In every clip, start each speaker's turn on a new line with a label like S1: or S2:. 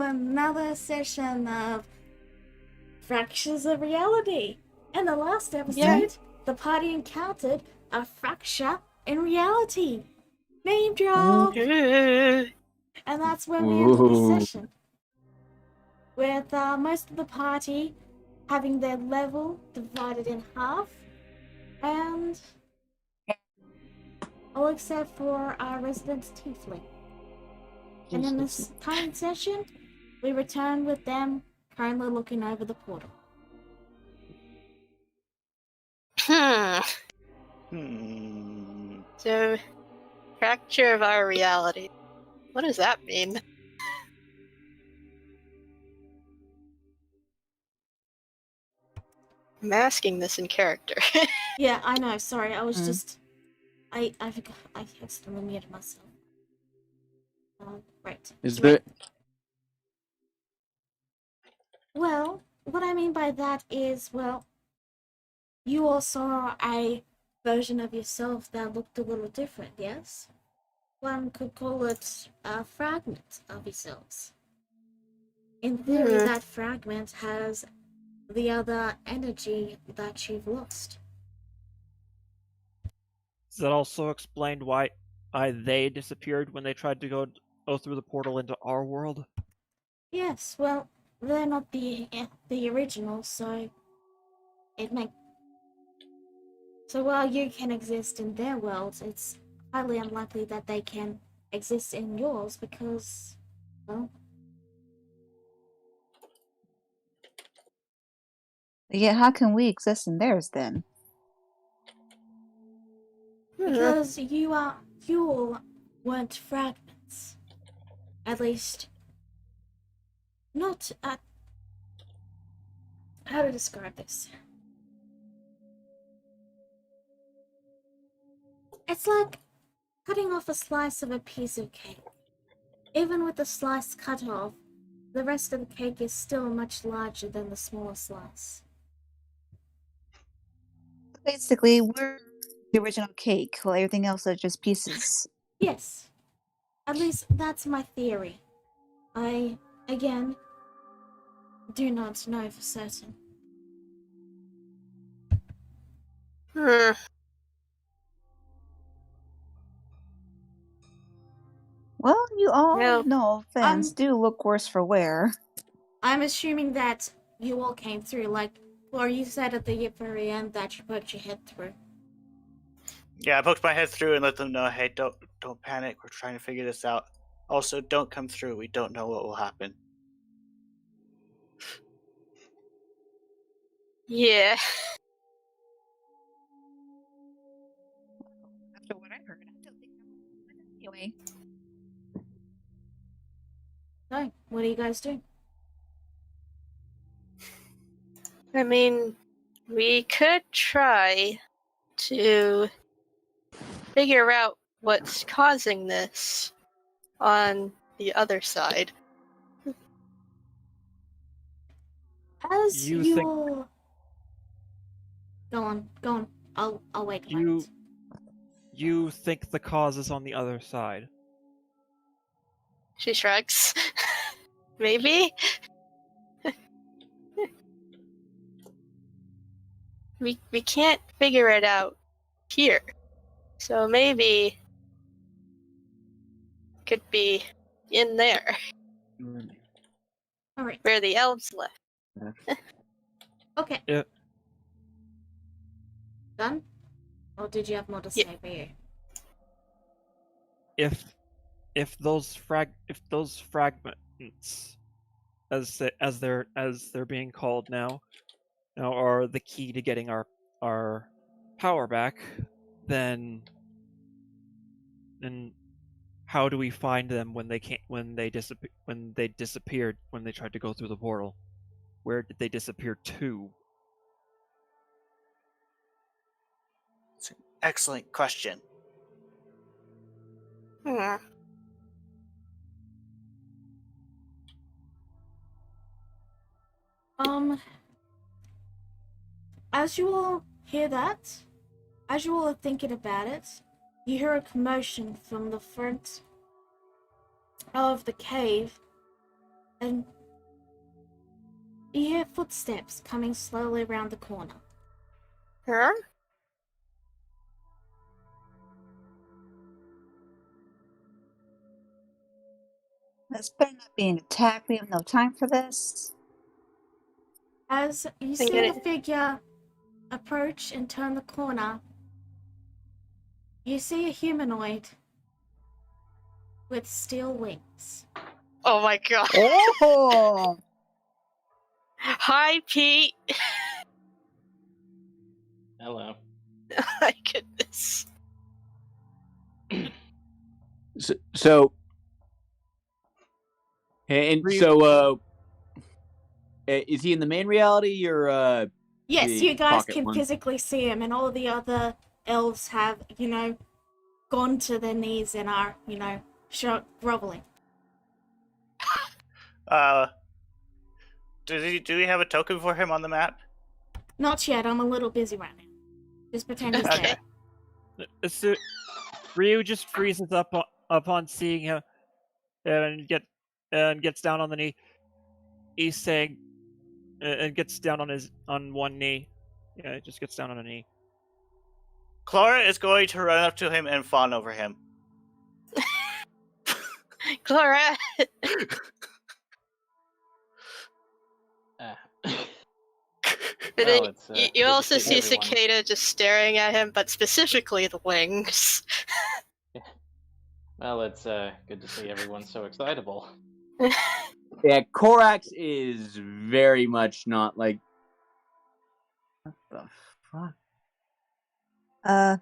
S1: another session of Fractures of Reality. In the last episode, the party encountered a fracture in reality. Name drop! And that's when we ended this session. With most of the party having their level divided in half, and all except for our resident tiefling. And in this current session, we return with them currently looking over the portal.
S2: So, fracture of our reality. What does that mean? I'm asking this in character.
S1: Yeah, I know, sorry, I was just... I forgot, I accidentally muted myself. Right.
S3: Is there...
S1: Well, what I mean by that is, well, you all saw a version of yourself that looked a little different, yes? One could call it a fragment of yourselves. In theory, that fragment has the other energy that you've lost.
S4: Does that also explain why they disappeared when they tried to go through the portal into our world?
S1: Yes, well, they're not the original, so it makes... So while you can exist in their worlds, it's highly unlikely that they can exist in yours because, well...
S5: Yeah, how can we exist in theirs then?
S1: Because you all weren't fragments. At least, not at... How to describe this? It's like cutting off a slice of a piece of cake. Even with the slice cut off, the rest of the cake is still much larger than the smaller slice.
S5: Basically, we're the original cake, while everything else are just pieces.
S1: Yes. At least that's my theory. I, again, do not know for certain.
S5: Well, you all,
S2: No.
S5: no offense, do look worse for wear.
S1: I'm assuming that you all came through, like, or you said at the very end that you poked your head through.
S6: Yeah, I poked my head through and let them know, hey, don't panic. We're trying to figure this out. Also, don't come through. We don't know what will happen.
S2: Yeah.
S5: After what I heard, I don't think I'm anyway.
S1: So, what do you guys do?
S2: I mean, we could try to figure out what's causing this on the other side.
S1: As
S4: You
S1: you
S4: think-
S1: all... Go on. I'll wait.
S4: You think the cause is on the other side?
S2: She shrugs. Maybe? we can't figure it out here. So maybe it could be in there,
S1: Alright,
S2: where the elves left.
S1: okay.
S4: Yeah.
S1: Done? Or did you have more to say for you?
S4: If those fragments, as they're being called now are the key to getting our power back, then how do we find them when they disappeared when they tried to go through the portal? Where did they disappear to?
S6: It's an excellent question.
S1: As you all hear that, as you all are thinking about it, you hear a commotion from the front of the cave, And you hear footsteps coming slowly around the corner.
S2: Huh?
S5: This better not be an attack. We have no time for this.
S1: As you
S2: Think
S1: see
S2: it-
S1: the figure approach and turn the corner, you see a humanoid with steel wings.
S2: Oh my god.
S5: Oh!
S2: Hi, Pete.
S3: Hello.
S2: My goodness.
S7: So and
S4: Ryu-
S7: so is he in the main reality or
S1: Yes,
S7: the
S1: you guys
S7: pocket
S1: can
S7: one?
S1: physically see him, and all the other elves have, gone to their knees and are, groveling.
S6: Do we have a token for him on the map?
S1: Not yet, I'm a little busy right now. Just pretend he's
S2: Okay.
S1: there.
S4: So Ryu just freezes up upon seeing him and gets down on the knee. He's saying and gets down on one knee. Yeah, just gets down on a knee.
S6: Clara is going to run up to him and fawn over him.
S2: Clara. But
S3: Well,
S2: then
S3: it's,
S2: you
S3: good to
S2: also
S3: see
S2: see
S3: everyone.
S2: Cicada just staring at him, but specifically the wings.
S3: Well, it's good to see everyone so excitable.
S7: Yeah, Korax is very much not like. What the fuck?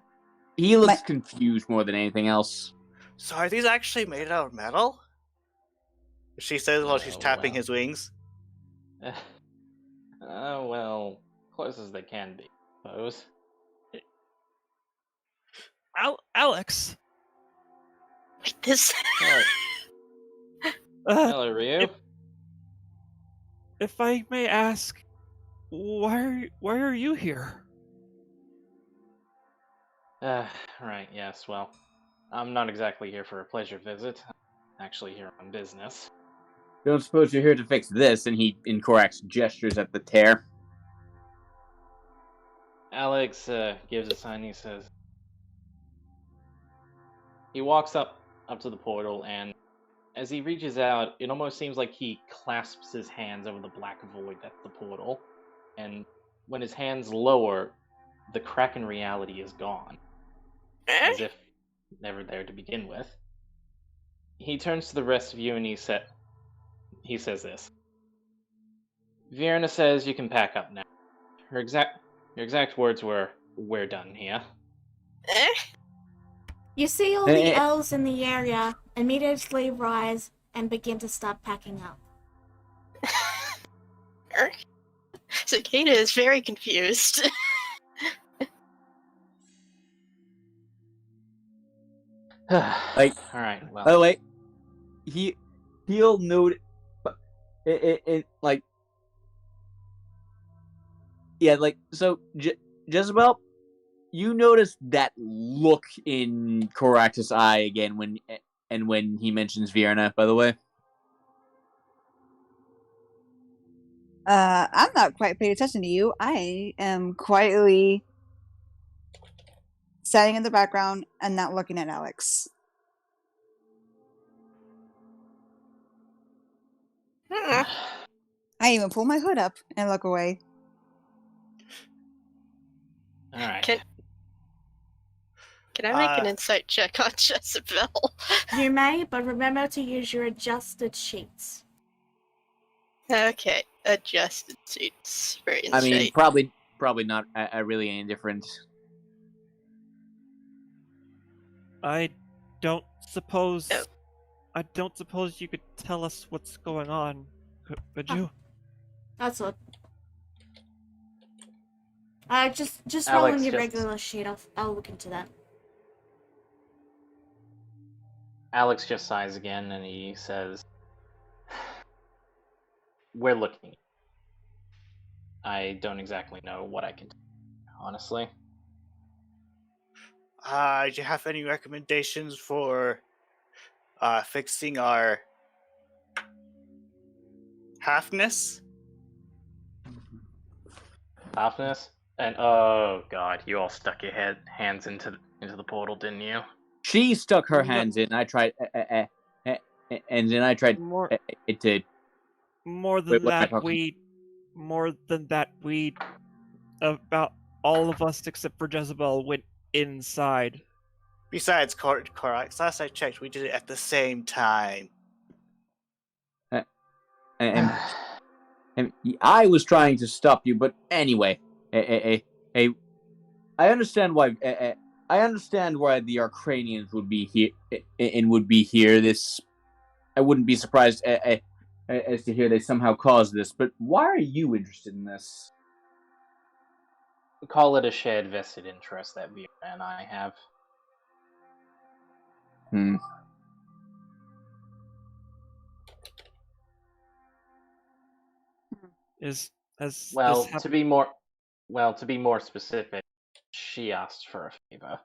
S7: He looks confused more than anything else.
S6: So are these actually made out of metal? She says while she's
S3: Oh,
S6: tapping
S3: well.
S6: his wings.
S3: Well, close as they can be, I suppose.
S4: Alex.
S2: Wait, this.
S3: What?
S4: Uh,
S3: Hello, Ryu.
S4: if I may ask, why are you here?
S3: Right, yes, well, I'm not exactly here for a pleasure visit. I'm actually here on business.
S7: Don't suppose you're here to fix this? And Korax gestures at the tear.
S3: Alex gives a sign. He says, he walks up to the portal, and as he reaches out, it almost seems like he clasps his hands over the black void that's the portal. And when his hands lower, the crack in reality is gone, as if never there to begin with. He turns to the rest of you and he says this. Vienna says you can pack up now. Your exact words were, "We're done here."
S1: You see all the elves in the area immediately rise and begin to start packing up.
S2: Cicada is very confused.
S7: Like,
S3: all right, well.
S7: by the way, he'll note, it like, yeah, like, so Jezebel, you notice that look in Korax's eye again when he mentions Vienna, by the way.
S5: I'm not quite paying attention to you. I am quietly standing in the background and not looking at Alex. I even pull my hood up and look away.
S3: All right.
S2: Can I make an insight check on Jezebel?
S1: You may, but remember to use your adjusted sheets.
S2: Okay, adjusted suits for insight.
S7: I mean, probably not really any different.
S4: I don't suppose you could tell us what's going on, could you?
S1: That's all. Just
S3: Alex
S1: roll on your
S3: just-
S1: regular sheet. I'll look into that.
S3: Alex just sighs again and he says, "We're looking. I don't exactly know what I can do, honestly."
S6: Do you have any recommendations for fixing our Halfness?
S3: Softness? And oh god, you all stuck your hands into the portal, didn't you?
S7: She stuck her
S4: No.
S7: hands in. I tried, and then I tried
S4: More,
S7: to.
S4: more
S7: Wait,
S4: than
S7: what am I
S4: that,
S7: talking-
S4: about all of us except for Jezebel went inside.
S6: Besides, Korax, last I checked, we did it at the same time.
S7: And I was trying to stop you, but anyway, I understand why. I understand why the Ukrainians would be here and would be here. This, I wouldn't be surprised as to hear they somehow caused this. But why are you interested in this?
S3: Call it a shared vested interest that Vera and I have.
S4: Well,
S3: To be more specific, she asked for a favor.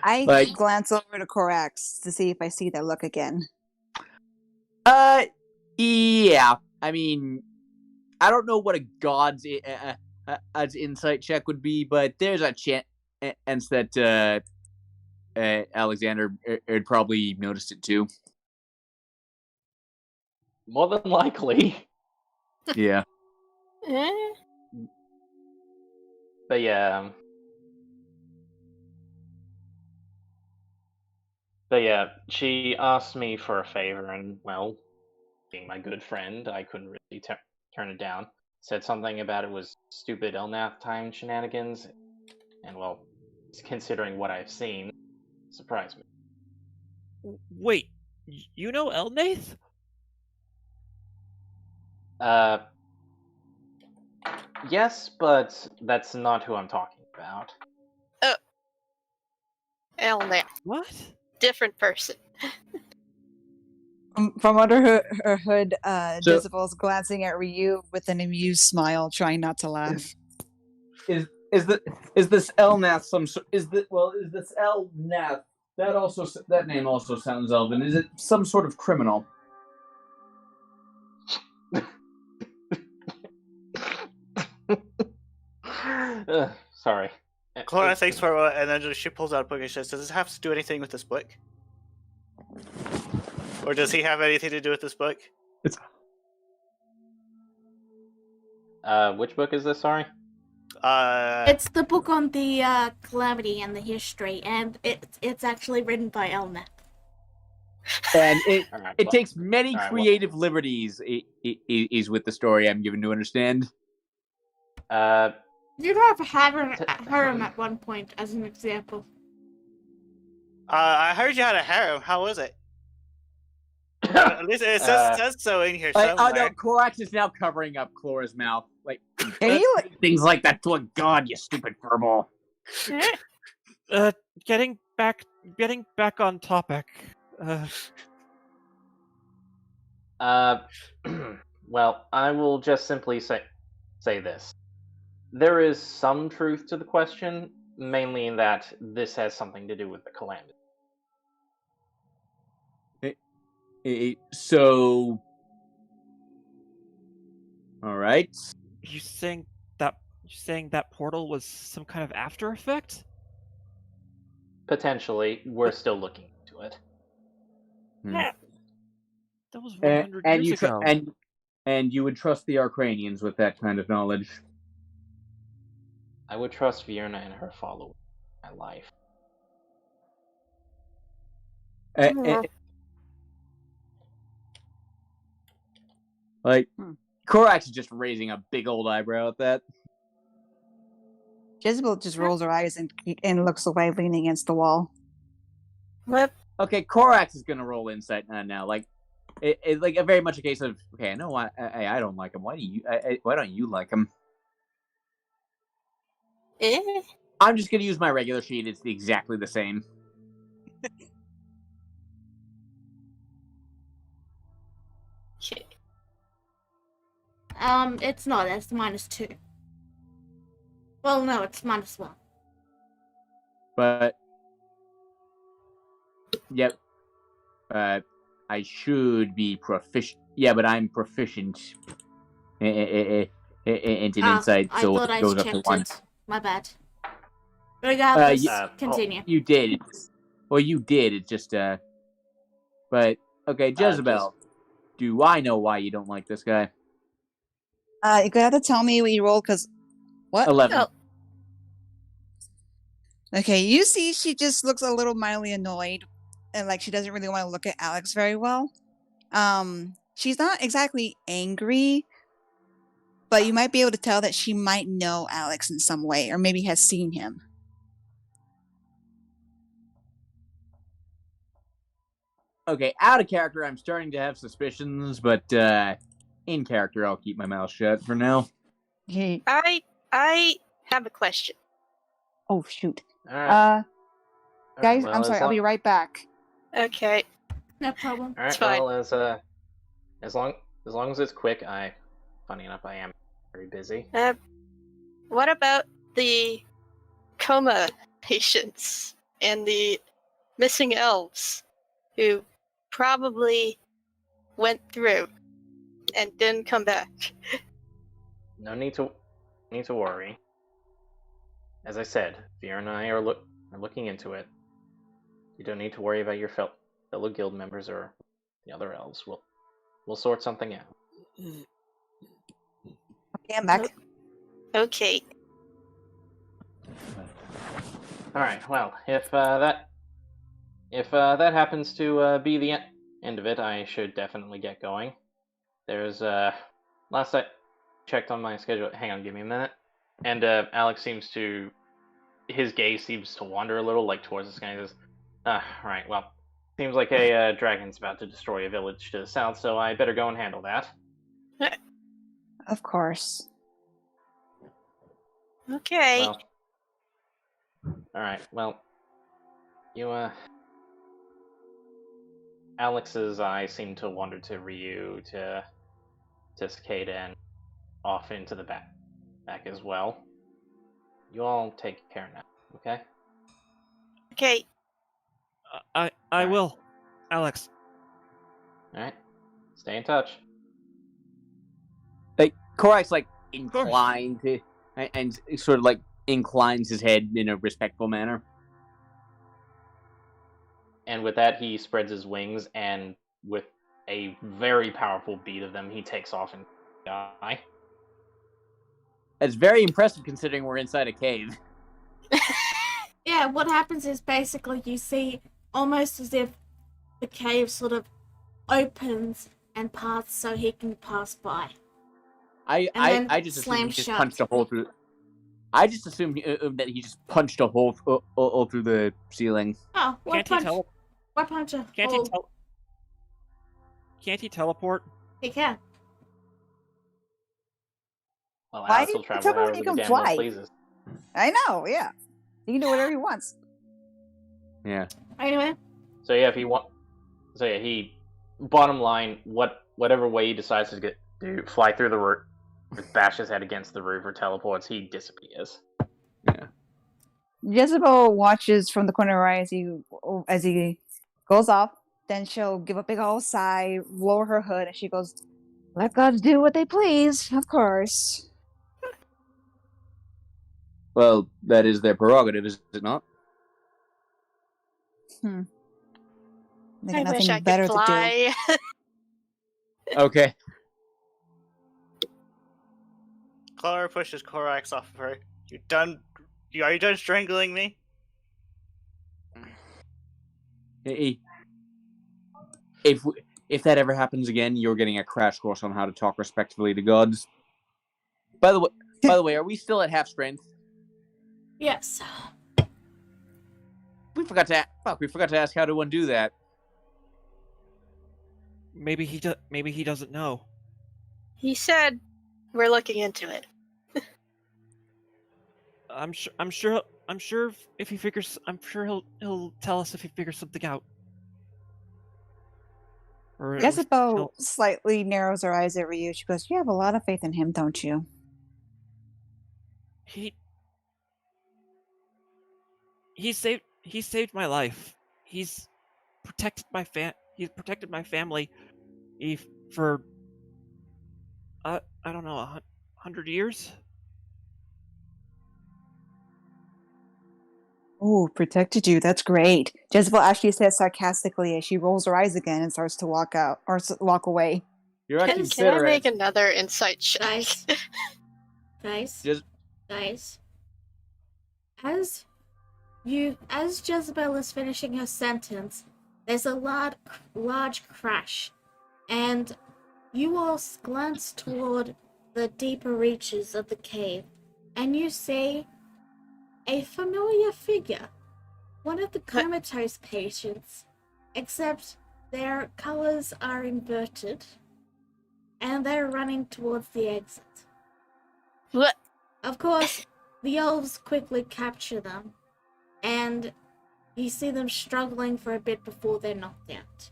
S5: I
S7: Like-
S5: glance over to Korax to see if I see that look again.
S7: Yeah. I mean, I don't know what a god's insight check would be, but there's a chance that Alexander had probably noticed it too.
S3: More than likely.
S7: Yeah.
S2: Eh?
S3: But yeah. She asked me for a favor, and well, being my good friend, I couldn't really turn it down. Said something about it was stupid Elnath time shenanigans, and well, considering what I've seen, surprised me.
S4: wait, you know Elnath?
S3: Yes, but that's not who I'm talking about.
S2: Elnath.
S4: What?
S2: Different person.
S5: From under her hood,
S7: So-
S5: Jezebel's glancing at Ryu with an amused smile, trying not to laugh.
S7: Is this Elnath is this Elnath that name also sounds elven? Is it some sort of criminal?
S3: Sorry.
S6: Clara thinks for a while, and then she pulls out a book and says, "Does this have to do anything with this book? Or does he have anything to do with this book?"
S3: Which book is this? Sorry.
S1: It's the book on the calamity and the history, and it's actually written by Elnath.
S7: And it
S3: Alright,
S7: it
S3: well,
S7: takes many
S3: alright, well-
S7: creative liberties is with the story I'm given to understand.
S1: You'd have harem at one point, as an example.
S6: I heard you had a harem. How was it? At least it says so in here somewhere.
S7: Oh no, Korax is now covering up Clora's mouth. Like,
S5: Can you
S7: things like that to a god, you stupid furball.
S4: Getting back on topic.
S3: Well, I will just simply say this. There is some truth to the question, mainly in that this has something to do with the calamity.
S7: So, all right.
S4: You saying that portal was some kind of after effect?
S3: Potentially, we're still looking into it.
S4: That was 100
S7: And
S4: years
S7: you
S4: ago.
S7: and you would trust the Arcranians with that kind of knowledge.
S3: I would trust Vierna and her followers in my life.
S7: Like, Korax is just raising a big old eyebrow at that.
S5: Jezebel just rolls her eyes and looks away, leaning against the wall.
S2: What?
S7: Okay, Korax is gonna roll insight now. Like, it's like a very much a case of, okay, I know why I don't like him. Why don't you like him?
S2: Eh?
S7: I'm just gonna use my regular sheet. It's exactly the same.
S2: Okay.
S1: It's not. It's -2. Well, no, it's -1.
S7: But Yep. I should be proficient. Yeah, but I'm proficient in insight,
S1: I
S7: so
S1: thought
S7: it
S1: I
S7: goes up to
S1: checked
S7: 1.
S1: it. My bad. Regardless,
S3: Oh,
S1: continue.
S7: You did. Well, you did. It just But okay, Jezebel. Do I know why you don't like this guy?
S5: You're gonna have to tell me what you rolled, because what?
S7: 11.
S2: Oh,
S5: Okay, you see, she just looks a little mildly annoyed, and like she doesn't really want to look at Alex very well. She's not exactly angry, but you might be able to tell that she might know Alex in some way, or maybe has seen him.
S7: Okay, out of character, I'm starting to have suspicions, but in character, I'll keep my mouth shut for now.
S5: He,
S2: I have a question.
S5: oh shoot.
S3: All right.
S5: Guys,
S3: well,
S5: I'm sorry.
S3: as
S5: I'll
S3: long-
S5: be right back.
S2: Okay,
S1: No problem.
S3: All
S2: It's
S3: right.
S2: fine.
S3: Well, as long as it's quick, funny enough, I am very busy.
S2: what about the coma patients and the missing elves who probably went through and didn't come back?
S3: No need to worry. As I said, Fear and I are looking into it. You don't need to worry about your fellow guild members or the other elves. We'll sort something out.
S5: Okay, I'm back.
S2: Okay.
S3: All right. Well, if that happens to be the end of it, I should definitely get going. There's last I checked on my schedule. Hang on, give me a minute. And Alex his gaze seems to wander a little, like towards the sky. He says, right. Well, seems like a dragon's about to destroy a village to the south, so I better go and handle that.
S5: Of course.
S2: Okay.
S3: Well, all right. Well, Alex's eyes seem to wander to Ryu, to Cicada, and off into the back as well. You all take care now, okay?
S2: Okay.
S4: I
S3: Alright.
S4: will, Alex.
S3: All right. Stay in touch.
S7: Like Korak's like inclined to, and sort of like inclines his head in a respectful manner.
S3: And with that, he spreads his wings, and with a very powerful beat of them, he takes off and die.
S7: That's very impressive considering we're inside a cave.
S1: Yeah, what happens is basically you see almost as if the cave sort of opens and parts so he can pass by.
S7: I
S1: then
S7: just assumed
S1: slam
S7: he just
S1: shut.
S7: punched a hole through. I just assumed that he just punched a hole through the ceiling.
S1: Oh, why
S4: Can't he
S1: punch a
S4: Can't
S1: hole?
S4: he tell? Can't he teleport?
S1: He can.
S3: Well,
S5: Why
S3: Alex
S5: do
S3: will
S5: you
S3: travel
S5: tell me
S3: wherever
S5: he
S3: the
S5: can
S3: damn one
S5: fly?
S3: pleases.
S5: I know, yeah. He can do whatever he wants.
S7: Yeah.
S1: Anyway,
S3: So yeah, he bottom line, whatever way he decides to fly through the roof, bash his head against the roof or teleports, he disappears.
S7: Yeah.
S5: Jezebel watches from the corner of her eye as he goes off. Then she'll give a big old sigh, lower her hood, and she goes, "Let gods do what they please, of course."
S7: Well, that is their prerogative, is it not?
S5: They
S2: I
S5: got
S2: wish
S5: nothing
S2: I could
S5: better to do.
S2: fly.
S7: Okay.
S6: Clara pushes Korax off of her. Are you done strangling me?
S7: Hey, if that ever happens again, you're getting a crash course on how to talk respectfully to gods. By the way, are we still at half strength?
S1: yes.
S7: We forgot to ask how to undo that.
S4: Maybe he doesn't know.
S2: He said we're looking into it.
S4: I'm sure if he figures, I'm sure he'll tell us if he figures something out. Or at least
S5: Jezebel
S4: he'll-
S5: slightly narrows her eyes at Ryu. She goes, "You have a lot of faith in him, don't you?"
S4: he saved my life. He's protected he's protected my family for I don't know, 100 years.
S5: Oh, protected you. That's great. Jezebel actually says sarcastically as she rolls her eyes again and starts to walk out or walk away.
S7: You're
S2: Can I
S7: considerate.
S2: make another insight check?
S1: Guys. Guys.
S7: Just
S1: Guys. As Jezebel is finishing her sentence, there's a large crash, and you all glance toward the deeper reaches of the cave, and you see a familiar figure, one of the comatose patients, except their colors are inverted, and they're running towards the exit.
S2: What?
S1: Of course, the elves quickly capture them, and you see them struggling for a bit before they're knocked out.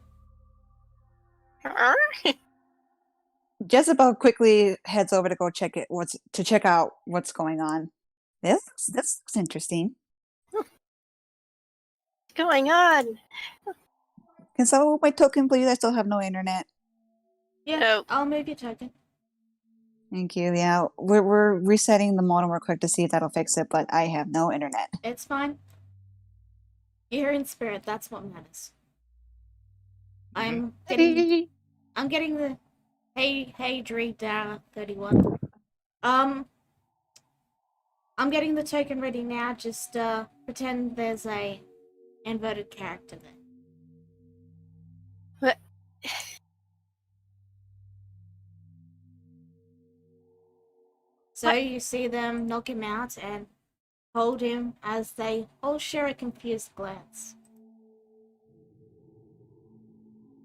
S5: Jezebel quickly heads over to go check out what's going on. This looks interesting.
S2: What's going on?
S5: Can someone move my token, please? I still have no internet.
S1: Yeah,
S2: No.
S1: I'll move your token.
S5: Thank you. Yeah, we're resetting the modem real quick to see if that'll fix it, but I have no internet.
S1: It's fine. You're in spirit, that's what matters. I'm getting the hey Dree Down 31. I'm getting the token ready now, just pretend there's a inverted character there.
S2: What?
S1: So you see them knock him out and hold him as they all share a confused glance.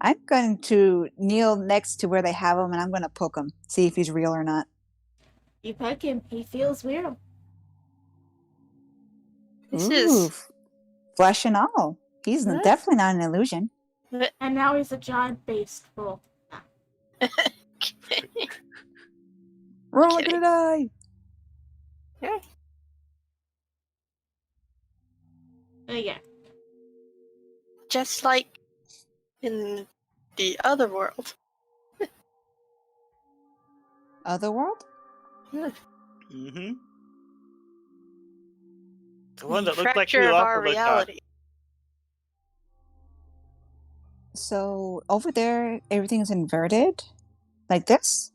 S5: I'm going to kneel next to where they have him, and I'm going to poke him, see if he's real or not.
S1: You poke him, he feels weird.
S2: This
S5: Ooh,
S2: is.
S5: flesh and all. He's
S2: What?
S5: definitely not an illusion.
S1: And now he's a giant beast for
S5: We're all
S2: Kidding.
S5: gonna die.
S1: yeah.
S2: Just like in the other world.
S5: Otherworld?
S6: Mm-hmm. The one that looked like
S2: Fracture
S6: you
S2: of
S6: also
S2: our
S6: looked
S2: reality.
S5: So over there, everything's inverted, like this.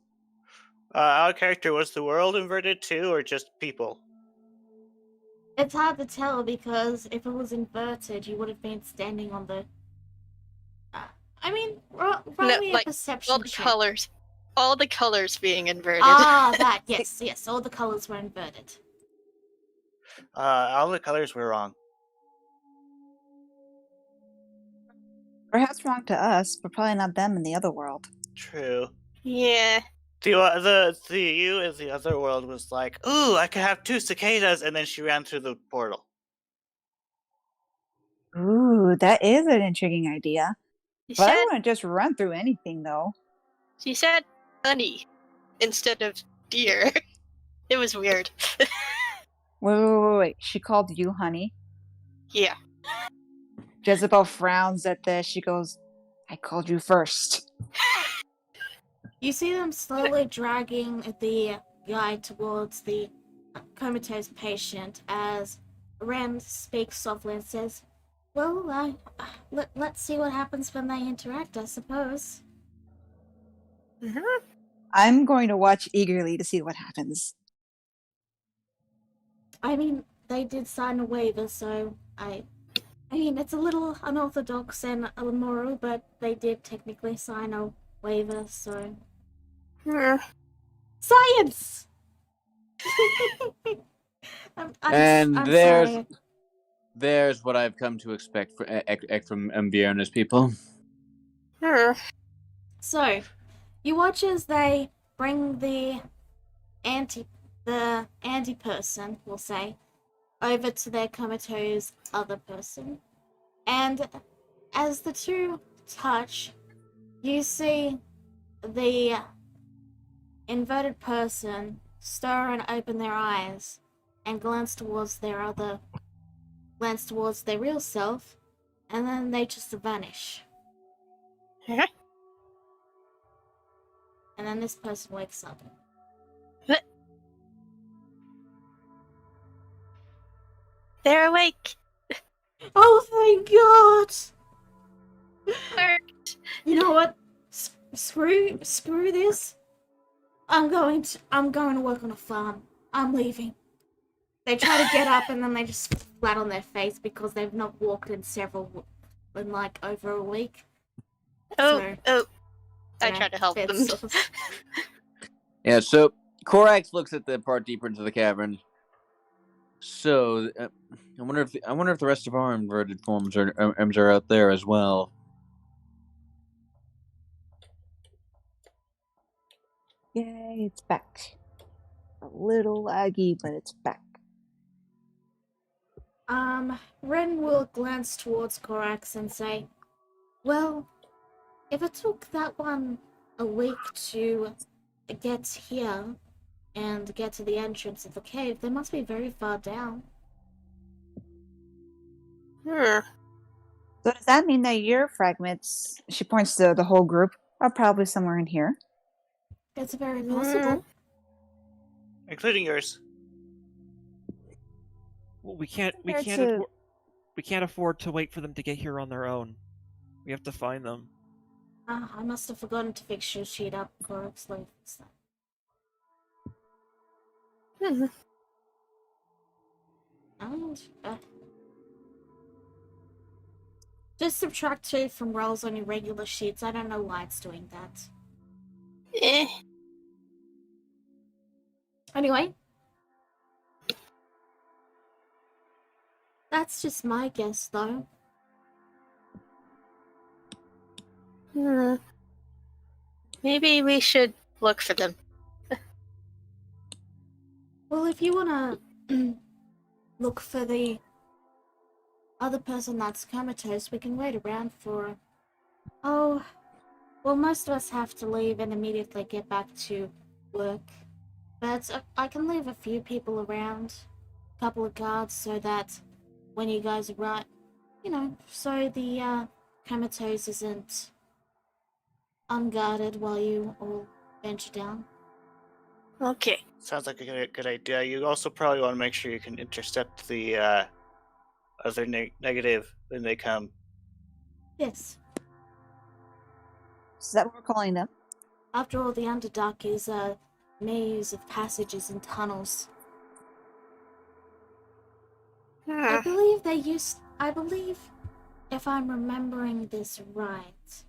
S6: Our character, was the world inverted too, or just people?
S1: It's hard to tell because if it was inverted, you would have been standing on the. Roll
S2: No,
S1: me a
S2: like
S1: perception
S2: all the
S1: check.
S2: colors. All the colors being inverted.
S1: Ah, that yes, all the colors were inverted.
S6: All the colors were wrong.
S5: Perhaps wrong to us, but probably not them in the other world.
S6: True.
S2: Yeah.
S6: The you in the other world was like, ooh, I could have 2 cicadas, and then she ran through the portal.
S5: Ooh, that is an intriguing idea.
S2: She
S5: But I
S2: said
S5: wouldn't just run through anything, though.
S2: honey instead of deer. It was weird.
S5: Wait. She called you honey.
S2: Yeah.
S5: Jezebel frowns at this. She goes, I called you first.
S1: You see them slowly dragging the guy towards the comatose patient as Ram speaks softly and says, "Well, let's see what happens when they interact, I suppose."
S5: I'm going to watch eagerly to see what happens.
S1: I mean, they did sign a waiver, so it's a little unorthodox and immoral, but they did technically sign a waiver, so. Science! I'm sorry.
S7: there's what I've come to expect from Vierna's people.
S1: So, you watch as they bring the anti person, we'll say, over to their comatose other person. And as the two touch, you see the inverted person stir and open their eyes and glance towards their real self, and then they just vanish.
S2: Huh?
S1: And then this person wakes up.
S2: They're awake.
S1: Oh, thank God!
S2: Worked.
S1: You know what? Screw this. I'm going to work on a farm. I'm leaving. They try to get up and then they just flat on their face because they've not walked in like over a week.
S2: Oh. I
S1: Yeah,
S2: try to help them.
S1: sort of-
S7: Yeah, so Korax looks at the part deeper into the cavern. So, I wonder if the rest of our inverted forms are out there as well.
S5: Yay, it's back. A little laggy, but it's back.
S1: Ren will glance towards Korax and say, well, if it took that one a week to get here and get to the entrance of the cave, they must be very far down.
S2: Hmm.
S5: So does that mean that your fragments, she points to the whole group, are probably somewhere in here?
S1: It's very possible.
S6: Including yours.
S4: Well, we can't
S5: Compared
S4: afford to wait for them to get here on their own. We have to find them.
S1: I must have forgotten to fix your sheet up, Korax. Let me fix that.
S2: Hmm.
S1: And, just subtract 2 from rolls on your regular sheets. I don't know why it's doing that.
S2: Eh.
S1: Anyway. That's just my guess, though.
S2: Hmm. Maybe we should look for them.
S1: Well, if you wanna look for the other person that's comatose, we can wait around for... Oh, well, most of us have to leave and immediately get back to work. But I can leave a few people around, a couple of guards, so that when you guys arrive, so the comatose isn't unguarded while you all venture down.
S2: Okay.
S6: Sounds like a good idea. You also probably want to make sure you can intercept the other negative when they come.
S1: Yes.
S5: Is that what we're calling them?
S1: After all, the Underdark is a maze of passages and tunnels. I believe, if I'm remembering this right,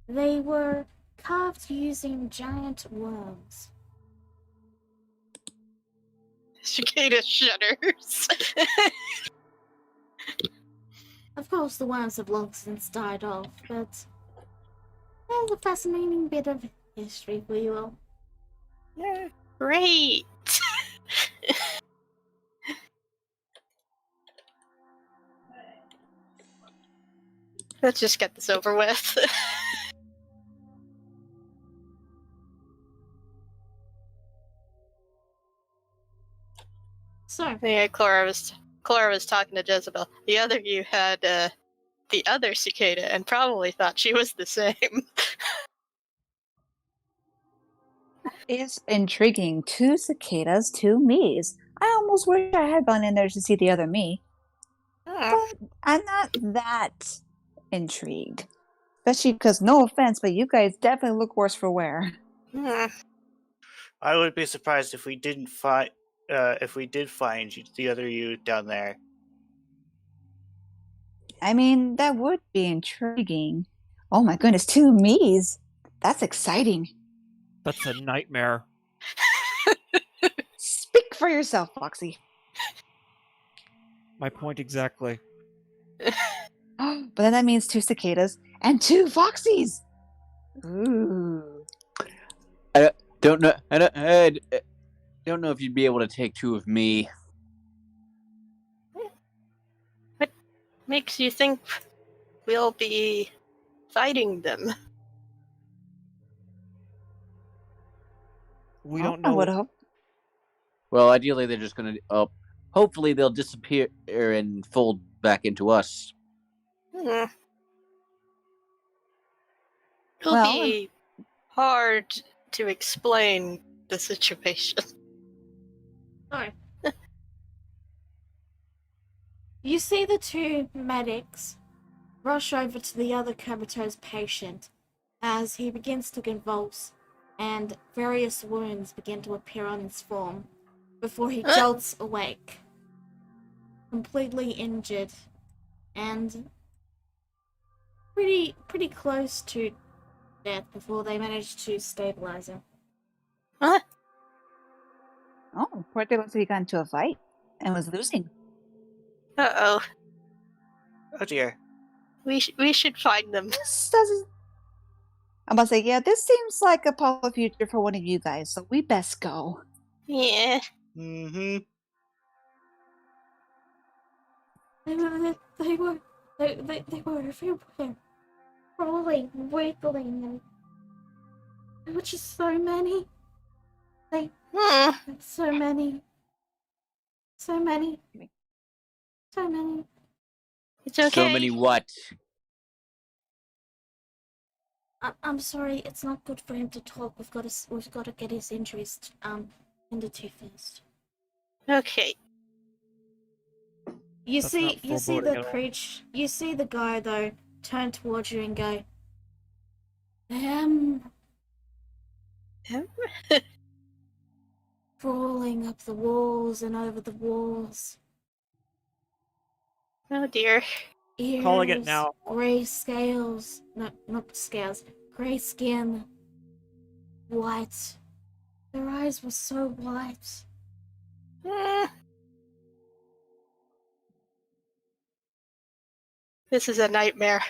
S1: they were carved using giant worms.
S2: Cicada shudders.
S1: Of course, the worms have long since died off, but there's a fascinating bit of history for you all.
S2: Yeah, great. Let's just get this over with.
S1: So,
S2: Yeah, Clara was talking to Jezebel. The other you had the other cicada and probably thought she was the same.
S5: It's intriguing. 2 cicadas, 2 me's. I almost wish I had gone in there to see the other me. But I'm not that intrigued. Especially because, no offense, but you guys definitely look worse for wear.
S6: I would be surprised if we didn't find the other you down there.
S5: I mean, that would be intriguing. Oh my goodness, 2 me's. That's exciting.
S4: That's a nightmare.
S5: Speak for yourself, Foxy.
S4: My point exactly.
S5: But then that means 2 cicadas and 2 foxies. Ooh.
S7: I don't know if you'd be able to take 2 of me.
S2: What makes you think we'll be fighting them?
S4: We don't
S5: I would
S4: know.
S5: hope.
S7: Well, ideally they're just gonna. Hopefully they'll disappear and fold back into us.
S2: Hmm. It'll
S5: Well,
S2: be hard to explain the situation.
S1: Alright. You see the two medics rush over to the other comatose patient as he begins to convulse and various wounds begin to appear on his form before he jolts awake, completely injured and pretty close to death before they manage to stabilize him.
S2: Huh?
S5: oh, poor thing looks like he got into a fight and was losing.
S2: Uh-oh.
S6: Oh dear.
S2: We should find them.
S5: This doesn't. I'm about to say, yeah, this seems like a possible future for one of you guys, so we best go.
S2: Yeah.
S6: Mm-hmm.
S1: They were everywhere, rolling, wiggling, and there were just so many.
S2: Hmm.
S1: So many. So many. So many.
S2: It's okay.
S7: So many what?
S1: I'm sorry, it's not good for him to talk. We've got to get his injuries tended to first.
S2: Okay.
S1: You
S4: That's
S1: see
S4: not
S1: you see
S4: foreboding
S1: the
S4: at all.
S1: creature, you see the guy though turn towards you and go, crawling up the walls and over the walls.
S2: Oh dear.
S1: Ears,
S4: Calling it now.
S1: gray scales, no, not scales, gray skin, white. Their eyes were so white.
S2: This is a nightmare.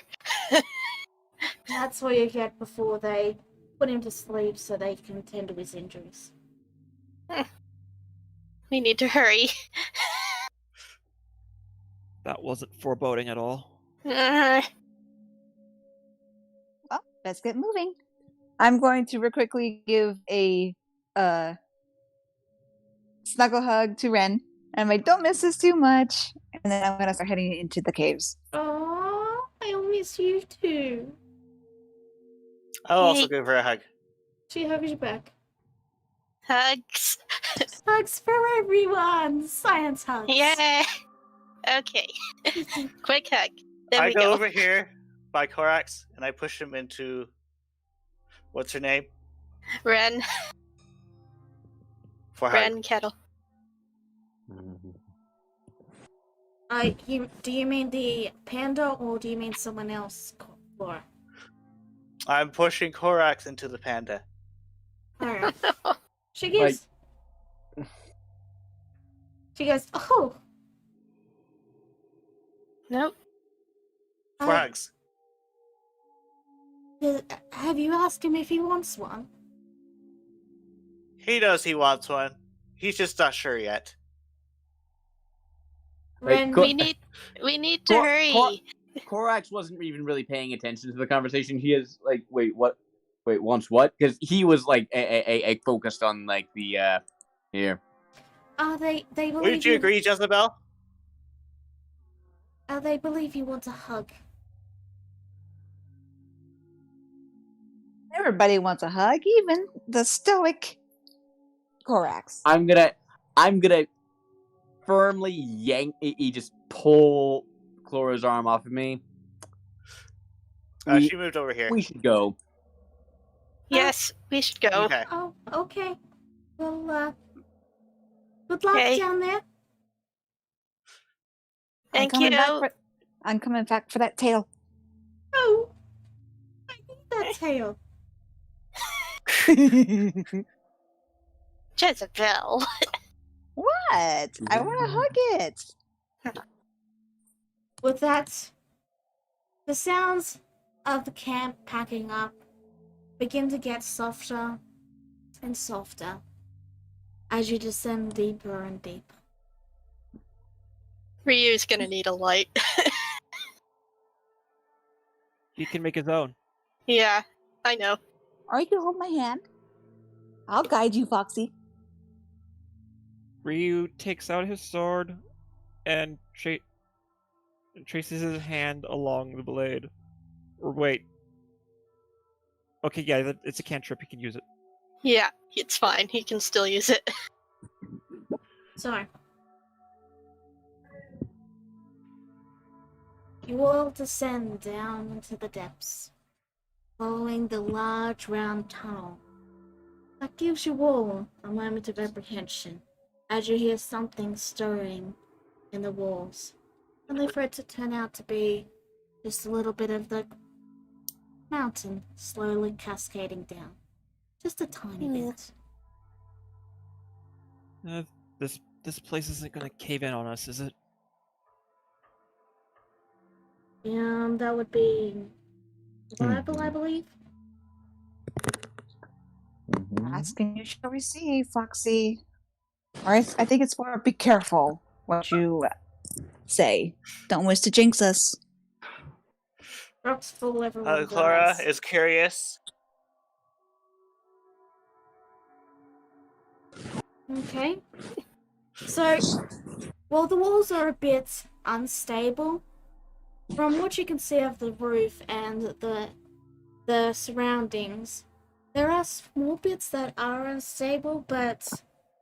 S1: That's what you get before they put him to sleep so they can tend to his injuries.
S2: We need to hurry.
S4: That wasn't foreboding at all.
S2: Uh,
S5: Well, let's get moving. I'm going to real quickly give a snuggle hug to Ren. And I don't miss this too much. And then I'm going to start heading into the caves.
S1: Oh, I'll miss you too.
S6: I'll also
S2: Hey.
S6: give her a hug.
S1: She hugs you back.
S2: Hugs.
S1: Hugs for everyone! Science hugs!
S2: Yeah. Okay. Quick hug. There
S6: I
S2: we
S6: go
S2: go.
S6: over here by Korax and I push him into. What's her name?
S2: Ren.
S6: For hug.
S2: Ren Kettle.
S1: Do you mean the panda or do you mean someone else, Laura?
S6: I'm pushing Korax into the panda.
S1: Alright. She gives. She goes, oh!
S2: Nope.
S6: For hugs.
S1: Have you asked him if he wants one?
S6: He knows he wants one. He's just not sure yet.
S1: Ren,
S7: Co-
S2: We need to hurry.
S7: Korax wasn't even really paying attention to the conversation. He is like, wait, what? Wait, wants what? Because he was like a focused on like the here.
S1: they believe
S6: Wouldn't you agree, Jezebel?
S1: They believe you want a hug.
S5: Everybody wants a hug, even the stoic Korax.
S7: I'm gonna firmly yank. He just pull Clora's arm off of me.
S6: She moved over here.
S7: We should go.
S2: Yes, we should go.
S6: Okay.
S1: Oh, okay. Well, good luck
S2: Okay.
S1: down there.
S2: Thank
S5: I'm
S2: you.
S5: coming back for that tail.
S1: Oh, I need that tail.
S2: Jezebel.
S5: What? I want to hug it.
S1: With that, the sounds of the camp packing up begin to get softer and softer as you descend deeper and deeper.
S2: Ryu's gonna need a light.
S4: He can make his own.
S2: Yeah, I know.
S5: Or you can hold my hand. I'll guide you, Foxy.
S4: Ryu takes out his sword and traces his hand along the blade. Or wait. Okay, yeah, it's a cantrip. He can use it.
S2: Yeah, it's fine. He can still use it.
S1: So, you all descend down into the depths, following the large round tunnel. That gives you all a moment of apprehension as you hear something stirring in the walls, only for it to turn out to be just a little bit of the mountain slowly cascading down. Just a tiny bit.
S4: This place isn't gonna cave in on us, is it?
S1: That would be Bible, I believe.
S5: Asking you shall receive, Foxy. Or I think it's more be careful what you say. Don't wish to jinx us.
S1: Rocks full, everyone
S6: Clara
S1: dies.
S6: is curious.
S1: Okay. So, while the walls are a bit unstable, from what you can see of the roof and the surroundings, there are small bits that are unstable, but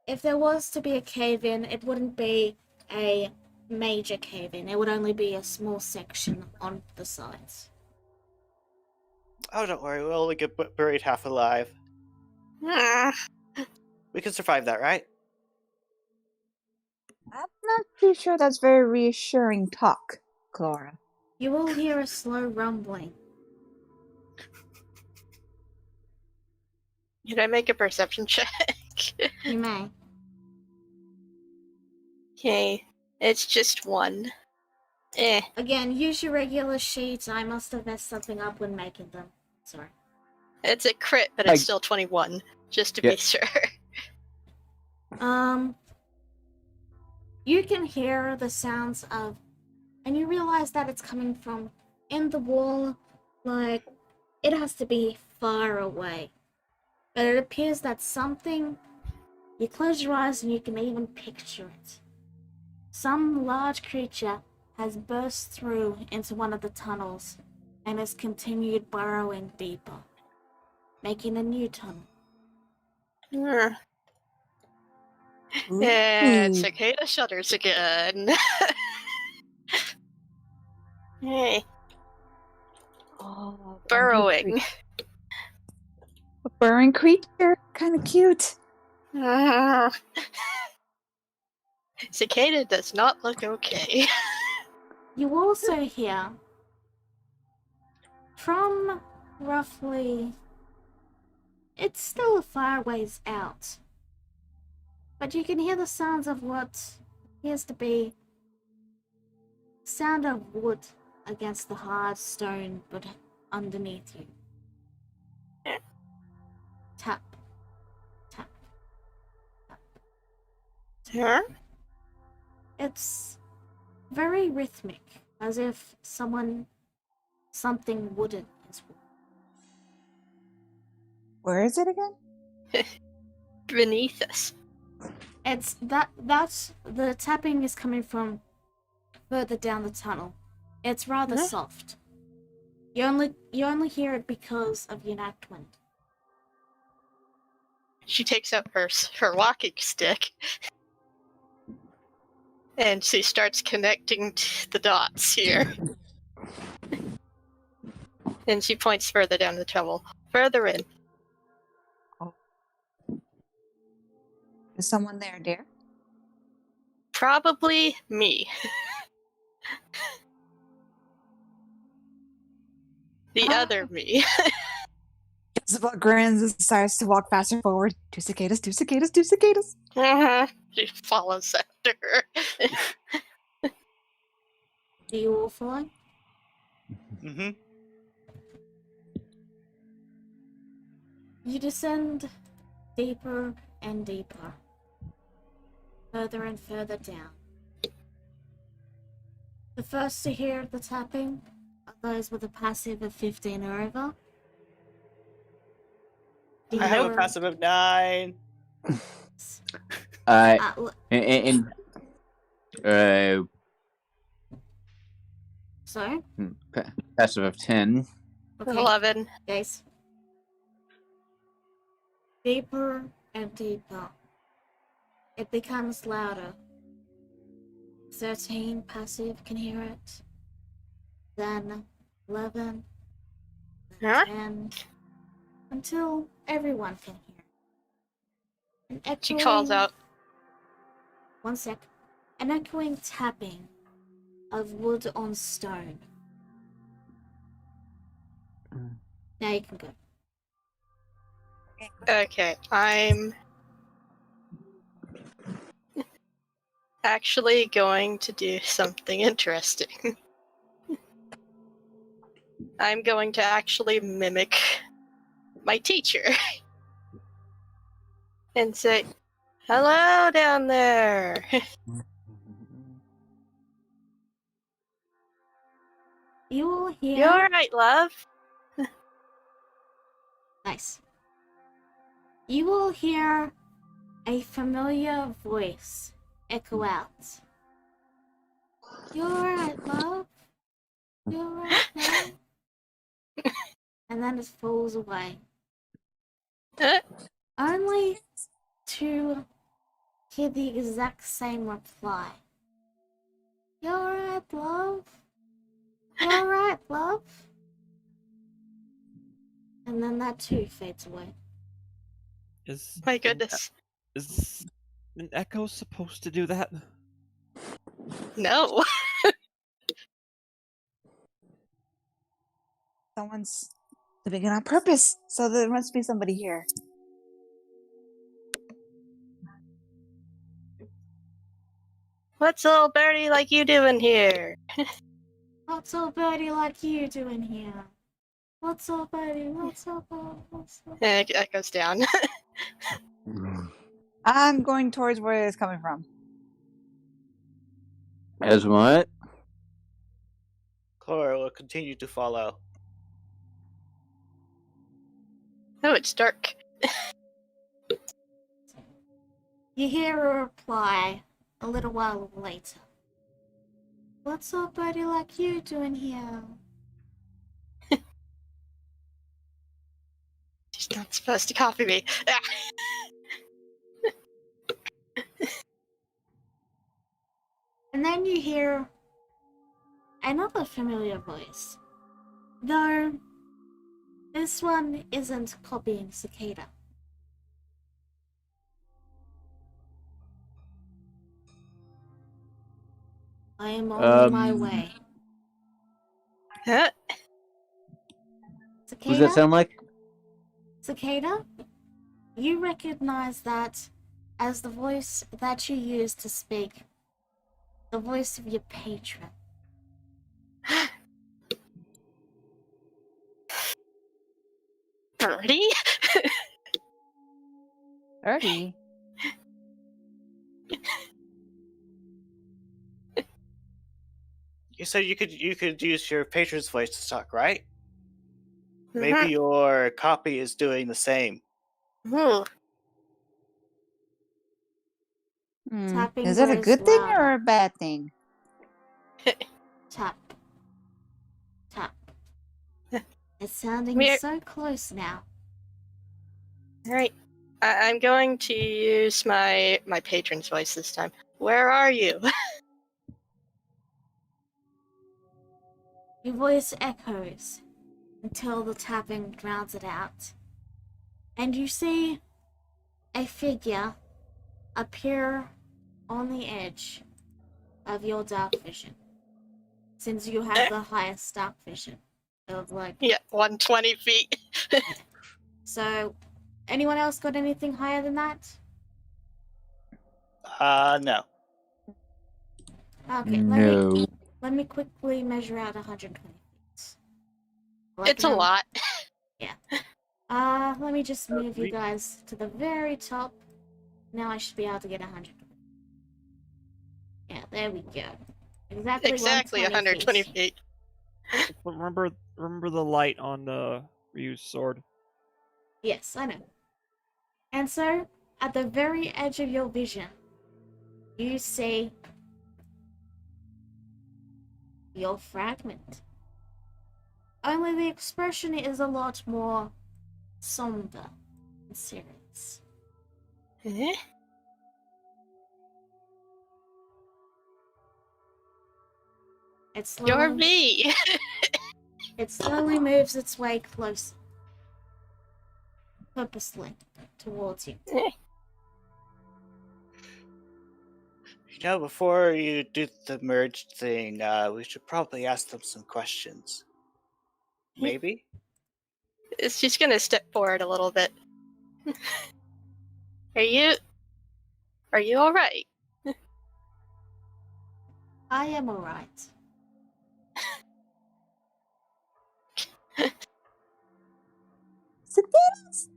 S1: if there was to be a cave-in, it wouldn't be a major cave-in. It would only be a small section on the sides.
S6: Oh, don't worry. We'll only get buried half alive. We can survive that, right?
S5: I'm not too sure that's very reassuring talk, Clara.
S1: You will hear a slow rumbling.
S2: Can I make a perception check?
S1: You may.
S2: Okay, it's just one.
S1: Again, use your regular sheets. I must have messed something up when making them. Sorry.
S2: It's a crit, but it's still 21, just to be sure.
S1: You can hear the sounds of, and you realize that it's coming from in the wall, like, it has to be far away. But it appears that something, you close your eyes and you can even picture it. Some large creature has burst through into one of the tunnels and has continued burrowing deeper, making a new tunnel.
S2: And cicada shudders again. Hey.
S5: Oh,
S2: Burrowing.
S5: A burrowing creature, kind of cute.
S2: Cicada does not look okay.
S1: You also hear from roughly, it's still a far ways out, but you can hear the sounds of what appears to be sound of wood against the hard stone but underneath you. Tap, tap, tap.
S2: Huh?
S1: It's very rhythmic, as if something wooden is.
S5: Where is it again?
S2: Beneath us.
S1: It's that's the tapping is coming from further down the tunnel. It's rather soft. You only hear it because of your nact wind.
S2: She takes up her walking stick and she starts connecting the dots here. And she points further down the tunnel, further in.
S5: Is someone there, dear?
S2: Probably me. The other me.
S5: Jezebel grins and starts to walk faster forward. Two cicadas, two cicadas, two cicadas.
S2: She follows after her.
S1: Do you all follow?
S6: Mm-hmm.
S1: You descend deeper and deeper, further and further down. The first to hear the tapping are those with a passive of 15 or over.
S6: I have a passive of 9.
S1: So,
S7: Passive of 10.
S1: okay,
S2: 11.
S1: guys. Deeper and deeper. It becomes louder. 13 passive can hear it. Then 11. Then
S2: Huh?
S1: 10. Until everyone can hear. An echoing,
S2: She calls out.
S1: One sec. An echoing tapping of wood on stone. Now you can go.
S2: Okay, I'm actually going to do something interesting. I'm going to actually mimic my teacher and say, "Hello down there."
S1: You will hear.
S2: You alright, love?
S1: Nice. You will hear a familiar voice echo out. You alright, love? You alright, love? And then it falls away. Only to hear the exact same reply. You alright, love? You alright, love? And then that too fades away.
S4: Is
S2: My goodness.
S4: is an echo supposed to do that?
S2: No.
S5: Someone's doing it on purpose, so there must be somebody here.
S2: What's a little birdie like you doing here?
S1: What's up, birdie, like you doing here? What's up, birdie? What's up, what's up?
S2: It echoes down.
S5: I'm going towards where it's coming from.
S7: As what?
S6: Clara will continue to follow.
S2: Oh, it's dark.
S1: You hear a reply a little while later. What's up, birdie, like you doing here?
S2: She's not supposed to copy me. Ah.
S1: And then you hear another familiar voice. Though, this one isn't copying Cicada. I am on my way.
S2: Huh?
S7: What does that
S1: Cicada?
S7: sound like?
S1: Cicada? You recognize that as the voice that you use to speak. The voice of your patron.
S2: Birdie?
S5: Ernie.
S6: You said you could use your patron's voice to talk, right?
S2: Mm-hmm.
S6: Maybe your copy is doing the same.
S2: Ooh.
S1: Tapping
S5: Is that a
S1: goes
S5: good thing
S1: louder.
S5: or a bad thing?
S1: Tap. Tap. It's sounding
S2: We're-
S1: so close now.
S2: Alright. I'm going to use my patron's voice this time. Where are you?
S1: Your voice echoes until the tapping drowns it out. And you see a figure appear on the edge of your dark vision. Since you have the highest dark vision of
S2: Yeah, 120 feet.
S1: So, anyone else got anything higher than that?
S6: No.
S1: Okay,
S7: No.
S1: let me quickly measure out 120 feet.
S2: It's a lot.
S1: Let me just move you guys to the very top. Now I should be able to get 100. Yeah, there we go. Exactly
S2: 120 feet.
S4: Remember the light on the Ryu's sword.
S1: Yes, I know. And so, at the very edge of your vision, you see your fragment. Only the expression is a lot more somber and serious.
S2: Eh? You're me!
S1: It slowly moves its way closer, purposely, towards you.
S6: Before you do the merge thing, we should probably ask them some questions. Maybe?
S2: She's gonna step forward a little bit. Are you alright?
S1: I am alright.
S5: Cicadas!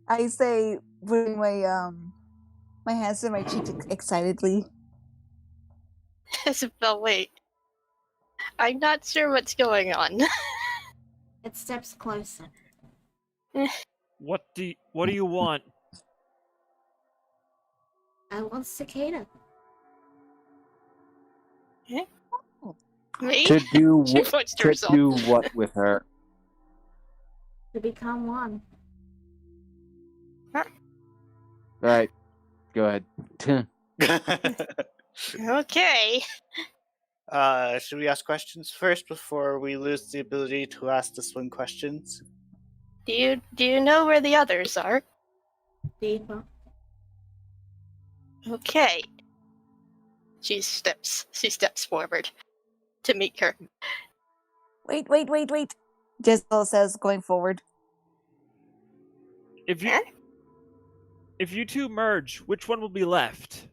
S5: I say, putting my hands in my cheeks excitedly.
S2: Isabel, wait. I'm not sure what's going on.
S1: It steps closer.
S4: What do you want?
S1: I want Cicada.
S2: Me?
S7: To do
S2: She points to
S7: to
S2: herself.
S7: do what with her?
S1: To become one.
S7: All right, go ahead.
S2: Okay.
S6: Should we ask questions first before we lose the ability to ask the swing questions?
S2: Do you know where the others are?
S1: Deeper.
S2: Okay. She steps forward to meet her.
S5: Wait. Jezebel says, going forward.
S4: If you two merge, which one will be left?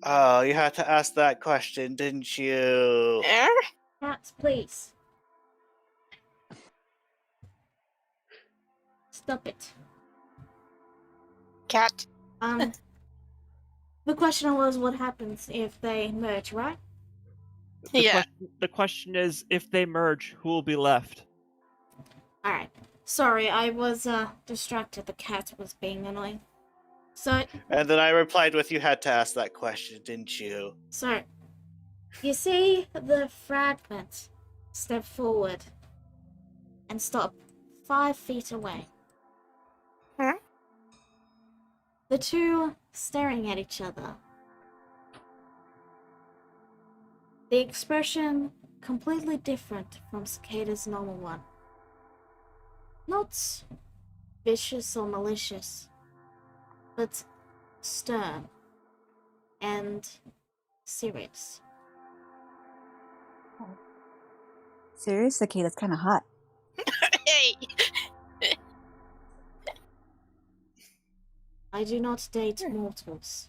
S6: Oh, you had to ask that question, didn't you?
S1: Cat, please. Stop it.
S2: Cat.
S1: The question was what happens if they merge, right?
S4: The question is, if they merge, who will be left?
S1: Alright. Sorry, I was distracted. The cat was being annoying. So,
S6: And then I replied with, you had to ask that question, didn't you?
S1: you see the fragment step forward and stop 5 feet away.
S2: Huh?
S1: The two staring at each other. The expression completely different from Cicada's normal one. Not vicious or malicious, but stern and serious.
S5: Serious? Cicada's kind of hot.
S2: Hey!
S1: I do not date mortals.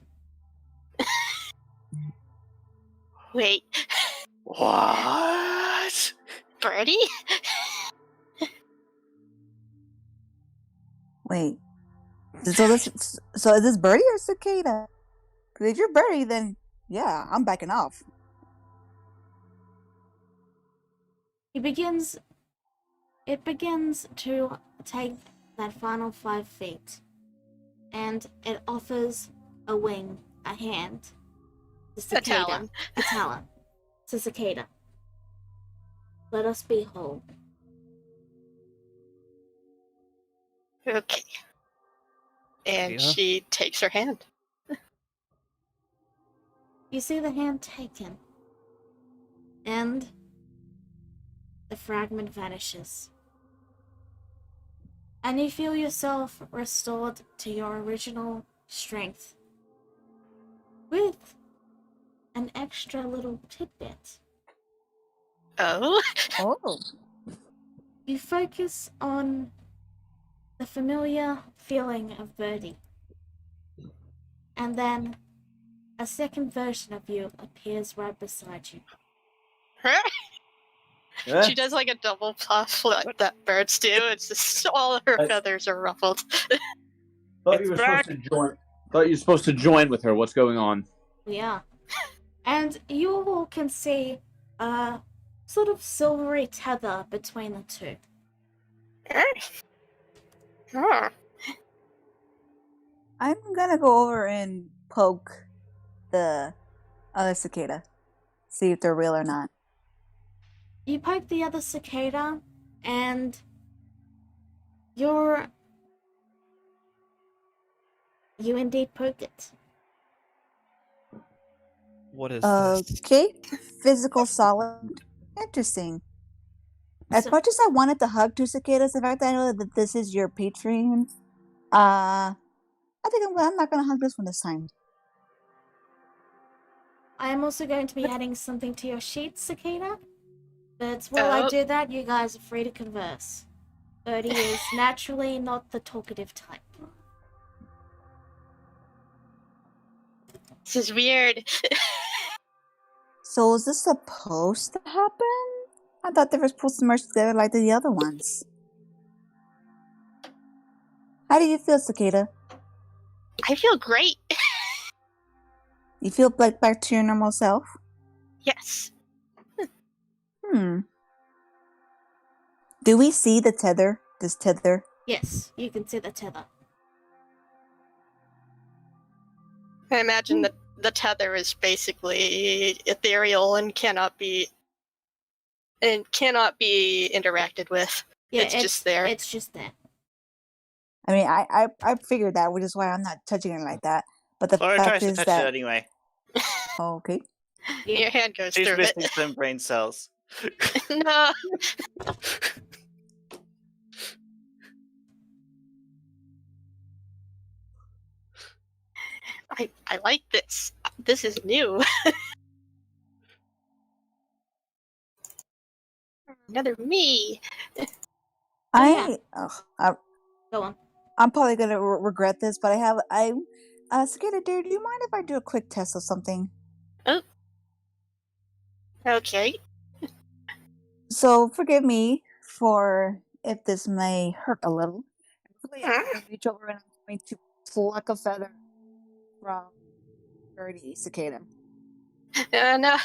S2: Wait.
S6: What?
S2: Birdie?
S5: Wait. So is this Birdie or Cicada? Because if you're Birdie, then yeah, I'm backing off.
S1: It begins to take that final 5 feet, and it offers a wing, a hand, to Cicada. A talon. To Cicada. Let us be whole.
S2: Okay. And
S4: Yeah.
S2: she takes her hand.
S1: You see the hand taken, and the fragment vanishes. And you feel yourself restored to your original strength, with an extra little tidbit.
S2: Oh?
S5: Oh.
S1: You focus on the familiar feeling of Birdie, and then a second version of you appears right beside you.
S2: She does like a double puff like that birds do. It's just all of her feathers are ruffled.
S7: Thought you were supposed to join. Thought you were supposed to join with her. What's going on?
S1: Yeah. And you all can see a sort of silvery tether between the two.
S5: I'm gonna go over and poke the other cicada. See if they're real or not.
S1: You poke the other cicada, and you indeed poke it.
S4: What is this?
S5: Okay. Physical solid. Interesting. As
S1: So-
S5: much as I wanted to hug two cicadas, the fact that I know that this is your Patreon, I think I'm not gonna hug this one this time.
S1: I am also going to be adding something to your sheet, cicada. But while I do that, you guys are free to converse. Birdie is naturally not the talkative type.
S2: This is weird.
S5: So is this supposed to happen? I thought they were supposed to merge together like the other ones. How do you feel, cicada?
S2: I feel great.
S5: You feel like back to your normal self?
S2: Yes.
S5: Do we see the tether? This tether?
S1: Yes, you can see the tether.
S2: I imagine that the tether is basically ethereal and cannot be interacted with.
S1: Yeah,
S2: it's just there.
S1: It's just there.
S5: I mean, I figured that, which is why I'm not touching it like that. But the
S6: Flora
S5: fact
S6: tries to
S5: is
S6: touch
S5: that
S6: it anyway.
S5: okay.
S2: Your hand goes
S6: She's
S2: through
S6: missing
S2: it.
S6: some brain cells.
S2: No. I like this. This is new. Another me.
S5: I
S1: Go on.
S5: I'm probably gonna regret this, but Cicada, dude, do you mind if I do a quick test of something?
S2: Oh. Okay.
S5: So forgive me for if this may hurt a little. I'm gonna reach over and I'm going to pluck a feather from Birdie Cicada.
S2: No.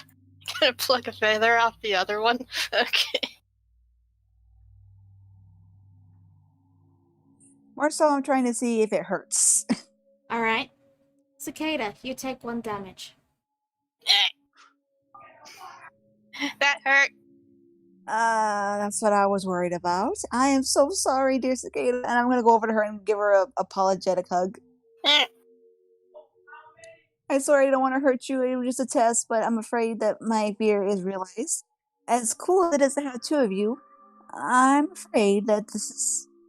S2: Gonna pluck a feather off the other one. Okay.
S5: More so, I'm trying to see if it hurts.
S1: Alright. Cicada, you take 1 damage.
S2: That hurt.
S5: That's what I was worried about. I am so sorry, dear Cicada, and I'm gonna go over to her and give her a apologetic hug. I'm sorry, I don't want to hurt you. It was just a test, but I'm afraid that my fear is realized. As cool as it is to have 2 of you, I'm afraid that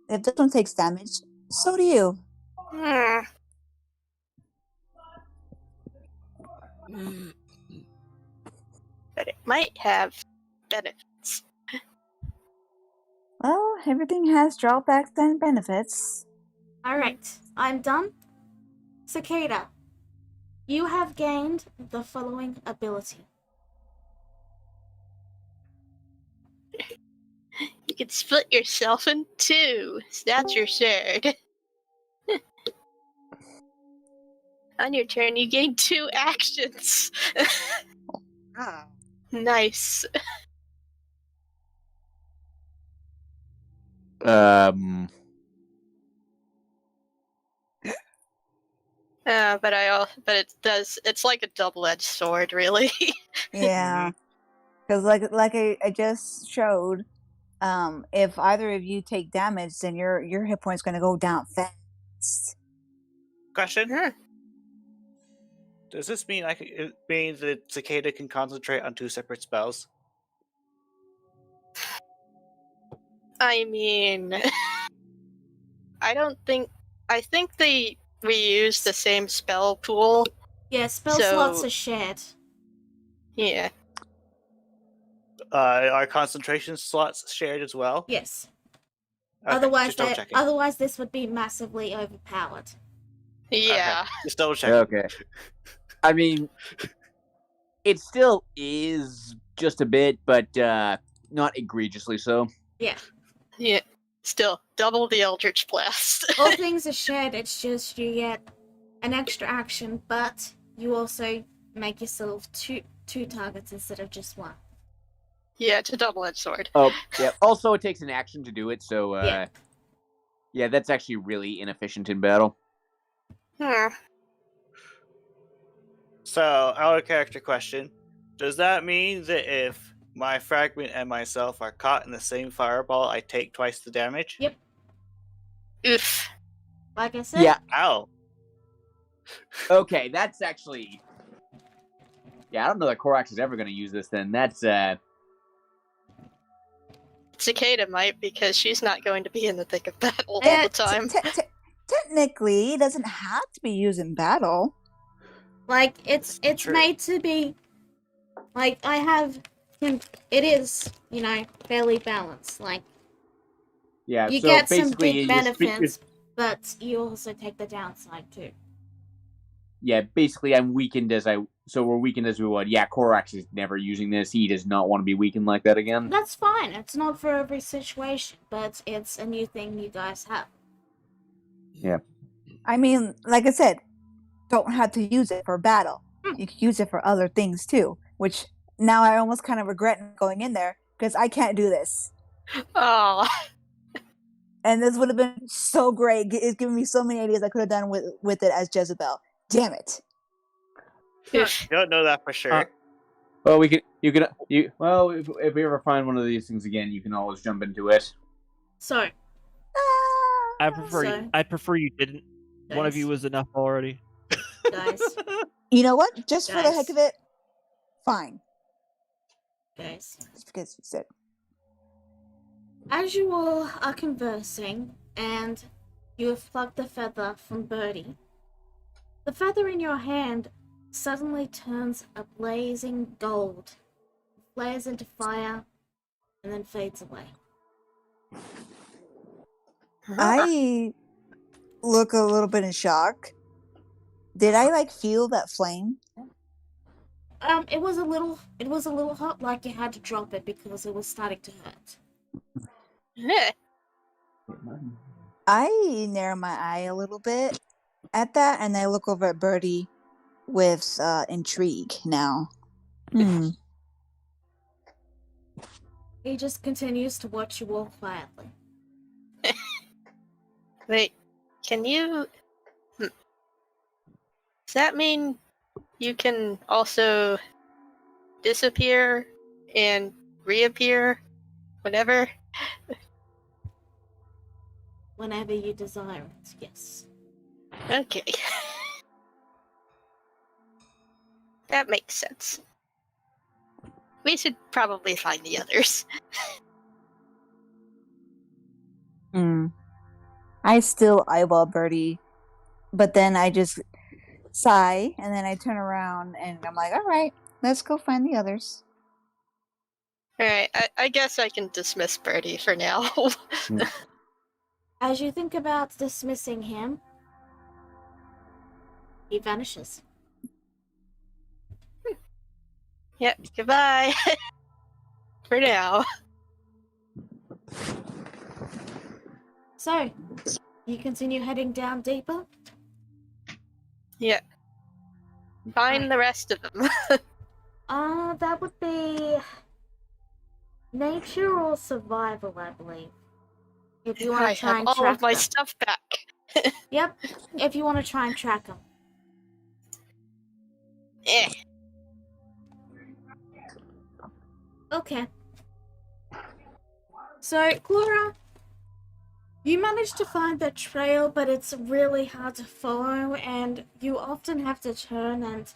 S5: if this one takes damage, so do you.
S2: But it might have benefits.
S5: Well, everything has drawbacks and benefits.
S1: Alright, I'm done. Cicada, you have gained the following ability.
S2: You can split yourself in 2. That's your shared. On your turn, you gain 2 actions. Nice. But it does. It's like a double-edged sword, really.
S5: Yeah, because like I just showed, if either of you take damage, then your hit point's gonna go down fast.
S6: Question? Does this mean it means that Cicada can concentrate on 2 separate spells?
S2: I mean, I think they reuse the same spell pool.
S1: Yeah, spell slots are shared.
S2: Yeah.
S6: Are concentration slots shared as well?
S1: Yes.
S6: Okay,
S1: otherwise this would be massively overpowered.
S2: Yeah.
S6: Okay, just double checking.
S7: Okay. I mean, it still is just a bit, but not egregiously so.
S1: Yeah.
S2: Yeah. Still, double the Eldritch Blast.
S1: All things are shared, it's just you get an extra action, but you also make yourself two targets instead of just 1.
S2: Yeah, it's a double-edged sword.
S7: Oh, yeah. Also, it takes an action to do it, so
S1: yeah,
S7: that's actually really inefficient in battle.
S6: So, out of character question. Does that mean that if my fragment and myself are caught in the same fireball, I take twice the damage?
S1: Yep.
S2: Oof.
S1: Like I said.
S7: Yeah.
S6: Ow.
S7: Okay, that's actually. Yeah, I don't know that Korax is ever going to use this. Then that's
S2: Cicada might, because she's not going to be in the thick of battle all the time.
S5: Technically, it doesn't have to be used in battle.
S1: Like, it's
S6: True.
S1: made to be, like, I have, it is, you know, fairly balanced. Like,
S7: yeah.
S1: you
S7: so
S1: get some
S7: basically,
S1: big
S7: you're spe-
S1: benefits, but you also take the downside, too.
S7: yeah, basically, I'm weakened as I. So we're weakened as we would. Yeah, Korax is never using this. He does not want to be weakened like that again.
S1: That's fine. It's not for every situation, but it's a new thing you guys have.
S7: Yeah.
S5: I mean, like I said, don't have to use it for battle. You can use it for other things too, which now I almost kind of regret going in there because I can't do this.
S2: Oh,
S5: And this would have been so great. It's given me so many ideas I could have done with it as Jezebel. Damn it.
S2: oof.
S6: You don't know that for sure.
S7: Well, well, if we ever find one of these things again, you can always jump into it.
S1: So,
S4: I prefer
S1: So-
S4: I prefer you didn't. One of
S1: Guys.
S4: you was enough already.
S1: guys,
S5: You know what? Just for the heck
S1: Guys.
S5: of it, fine.
S1: guys.
S5: Just because you said.
S1: As you all are conversing, and you have plucked the feather from Birdie, the feather in your hand suddenly turns a blazing gold, flares into fire, and then fades away.
S5: I look a little bit in shock. Did I like feel that flame?
S1: It was a little hot, like you had to drop it because it was starting to hurt.
S2: Eh.
S5: I narrow my eye a little bit at that, and I look over at Birdie with intrigue now.
S1: He just continues to watch you all quietly.
S2: Wait, can you... Does that mean you can also disappear and reappear whenever?
S1: Whenever you desire it, yes.
S2: Okay. That makes sense. We should probably find the others.
S5: I still eyeball Birdie, but then I just sigh, and then I turn around, and I'm like, all right, let's go find the others.
S2: Alright, I guess I can dismiss Birdie for now.
S1: As you think about dismissing him, he vanishes.
S2: Yep, goodbye. For now.
S1: So, you continue heading down deeper?
S2: Yeah. Find the rest of them.
S1: That would be nature or survival, I believe. If you want
S2: I
S1: to try
S2: have
S1: and
S2: all
S1: track
S2: of my
S1: them.
S2: stuff back.
S1: Yep, if you want to try and track them.
S2: Eh.
S1: Okay. So, Clara, you managed to find the trail, but it's really hard to follow, and you often have to turn and,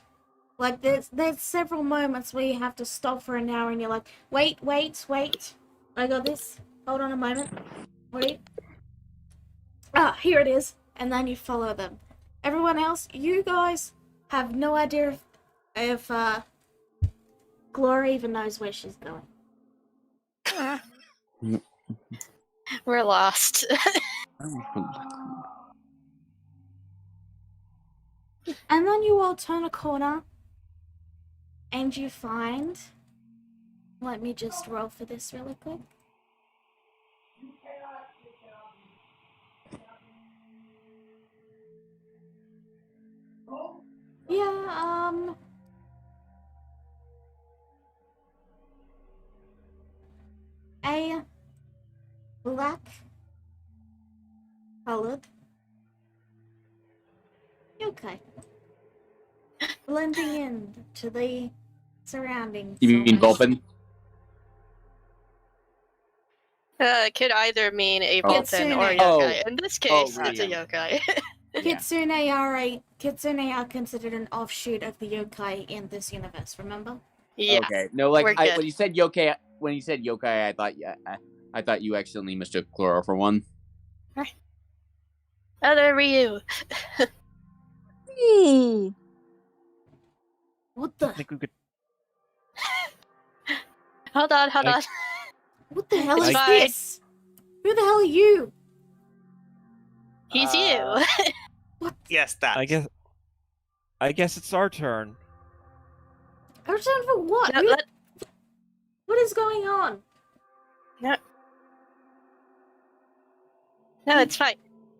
S1: like, there's several moments where you have to stop for an hour, and you're like, wait, I got this. Hold on a moment. Wait. Ah, here it is. And then you follow them. Everyone else, you guys have no idea if Gloria even knows where she's going.
S2: We're lost.
S1: And then you all turn a corner and you find... Let me just roll for this really quick. Yeah, a black colored. Okay. blending in to the surroundings.
S7: You mean
S1: almost.
S7: Vulpin?
S2: Could either mean a
S7: Oh.
S2: Vulpin or
S1: Kitsune.
S2: yokai. In this case,
S7: Oh,
S2: it's a
S7: Ryu.
S2: yokai.
S1: Kitsune are considered an offshoot of the yokai in this universe. Remember?
S2: Yeah.
S7: Okay. No, like
S2: we're good.
S7: when you said yokai, I thought you accidentally mistook Chloro for one.
S2: Other Ryu.
S5: Hey.
S1: What
S4: I
S1: the?
S4: think we could.
S2: Hold on.
S1: What the hell
S2: It's
S1: is
S2: fine.
S1: this? Who the hell are you?
S2: He's
S6: Uh,
S2: you.
S6: Yes, that.
S4: I guess it's our turn.
S1: I returned for what?
S2: No,
S1: What is going on?
S2: no, it's fine.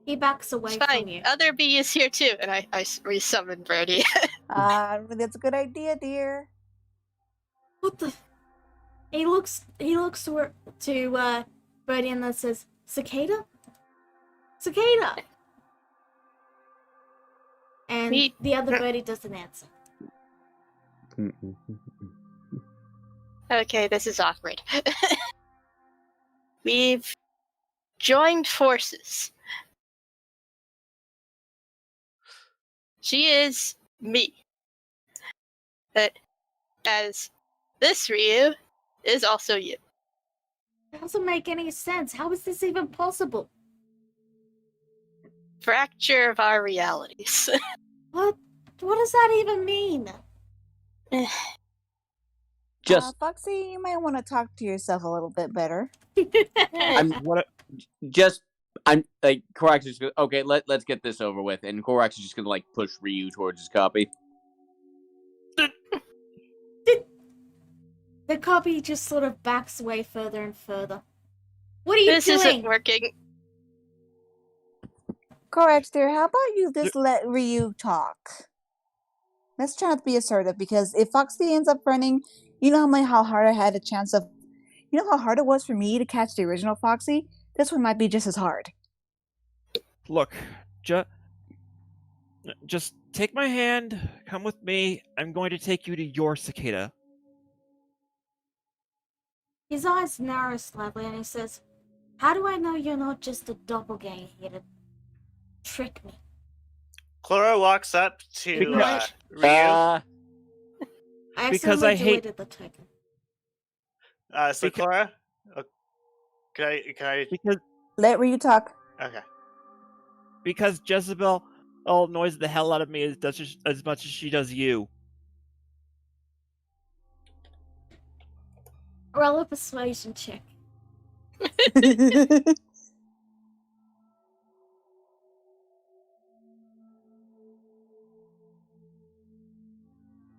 S1: He backs away
S2: It's fine.
S1: from you.
S2: Other B is here too, and I resummon Brody.
S5: That's a good idea, dear.
S1: What the? He looks to Birdie and then says, "Cicada, cicada." And
S2: Me-
S1: the other birdie doesn't answer.
S2: Okay, this is awkward. We've joined forces. She is me. But as this Ryu is also you.
S1: It doesn't make any sense. How is this even possible?
S2: Fracture of our realities.
S1: What? What does that even mean?
S7: Just,
S5: Foxy, you might want to talk to yourself a little bit better.
S7: I'm
S4: What?
S7: I'm like Korax is gonna, okay. Let's get this over with, and Korax is just gonna like push Ryu towards his copy.
S1: The copy just sort of backs away further and further. What are you
S2: This
S1: doing?
S2: isn't working.
S5: Correct, dear. How about you just let Ryu talk? Let's try not to be assertive, because if Foxy ends up running, you know how hard I had a chance of. You know how hard it was for me to catch the original Foxy? This one might be just as hard.
S4: Look, just take my hand. Come with me. I'm going to take you to your cicada.
S1: His eyes narrow slightly and he says, "How do I know you're not just a doppelganger here to trick me?"
S6: Chloro walks up to
S4: Because-
S6: Ryu.
S1: I
S4: Because
S1: accidentally
S4: I hate-
S1: deleted the token.
S6: So
S4: Beca-
S6: Chloro, can I?
S4: Because
S5: Let Ryu talk.
S6: Okay.
S4: Jezebel annoys the hell out of me as much as she does you.
S1: Roll a persuasion check.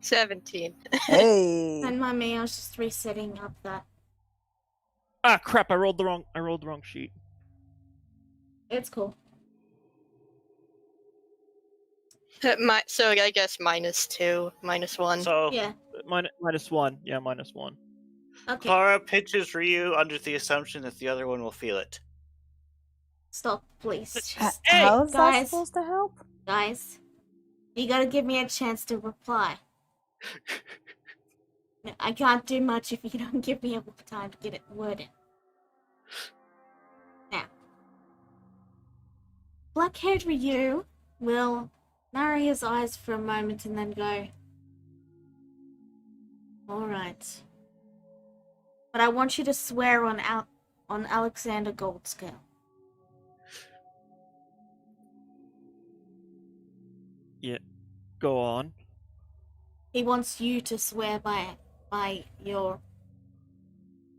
S2: 17.
S5: Hey.
S1: And my me, I was just resetting up that.
S4: Ah, crap! I rolled the wrong sheet.
S1: It's cool.
S2: So I guess -2, -1.
S6: So
S1: Yeah.
S4: -1. Yeah, -1.
S1: Okay.
S6: Chloro pitches Ryu under the assumption that the other one will feel it.
S1: Stop, please. Just,
S5: How is that
S1: guys.
S5: supposed to help?
S1: Guys, you gotta give me a chance to reply. I can't do much if you don't give me a time to get it worded. Now, black-haired Ryu will narrow his eyes for a moment and then go, "Alright. But I want you to swear on Alexander Goldscale."
S4: Yeah, go on.
S1: He wants you to swear by your.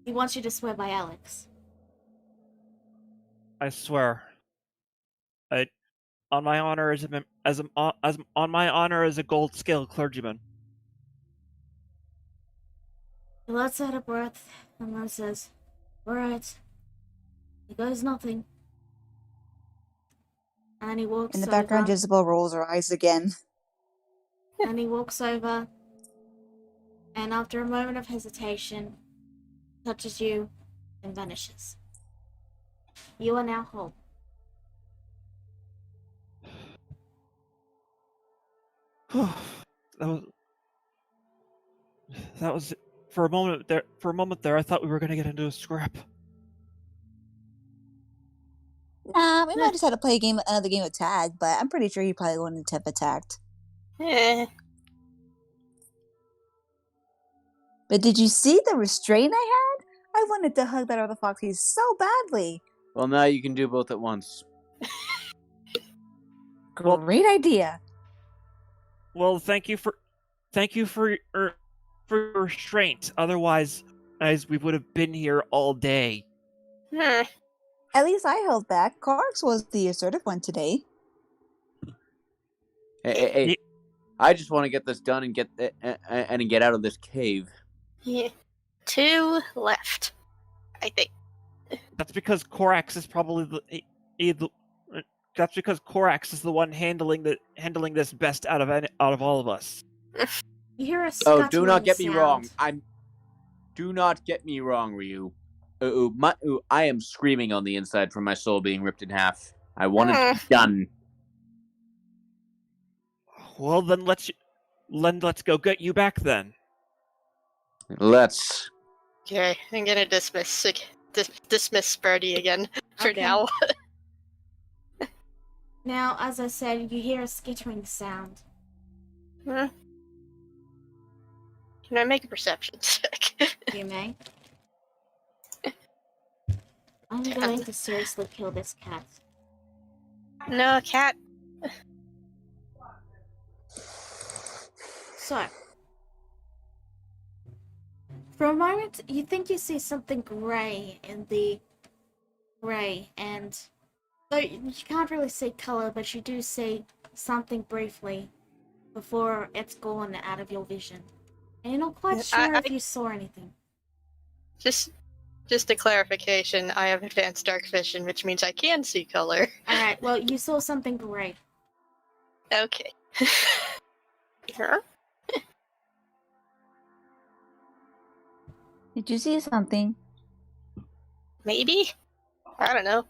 S1: He wants you to swear by Alex.
S4: I swear. On my honor on my honor as a gold scale clergyman.
S1: He lets out a breath and then says, "Alright." He goes nothing. And he walks
S5: In the background,
S1: over.
S5: Jezebel rolls her eyes again.
S1: And he walks over. And after a moment of hesitation, touches you and vanishes. You are now whole.
S4: That was for a moment there. For a moment there, I thought we were gonna get into a scrap.
S5: Nah, we might just have to play another game of tag, but I'm pretty sure he probably wouldn't have attacked.
S2: Eh.
S5: But did you see the restraint I had? I wanted to hug that other foxy so badly.
S7: Well, now you can do both at once.
S4: Well-
S5: Great idea.
S4: Well, thank you for your restraint. Otherwise, as we would have been here all day.
S2: Hmm.
S5: At least I held back. Clark's was the assertive one today.
S7: Hey,
S4: Ye-
S7: I just want to get this done and get out of this cave.
S2: Yeah. 2 left, I think.
S4: That's because Korax is probably that's because Korax is the one handling this best out of all of us.
S1: You hear a
S7: Oh,
S1: scuttling
S7: do not get me wrong.
S1: sound.
S7: Do not get me wrong, Ryu. I am screaming on the inside from my soul being ripped in half. I want it to be done.
S4: Well, then let's go get you back then.
S7: Let's.
S2: Okay, I'm gonna dismiss Birdie again for
S1: Okay.
S2: now.
S1: Now, as I said, you hear a skittering sound.
S2: Hmm. Can I make a perception check?
S1: You may. I'm going to seriously kill this cat.
S2: No, cat.
S1: So, for a moment, you think you see something grey in the grey, and though you can't really see color, but you do see something briefly before it's gone out of your vision. And you're not quite sure if you saw anything.
S2: Just a clarification, I have advanced dark vision, which means I can see color.
S1: Alright, well, you saw something grey.
S2: Okay. Huh?
S5: Did you see something?
S2: Maybe? I don't know.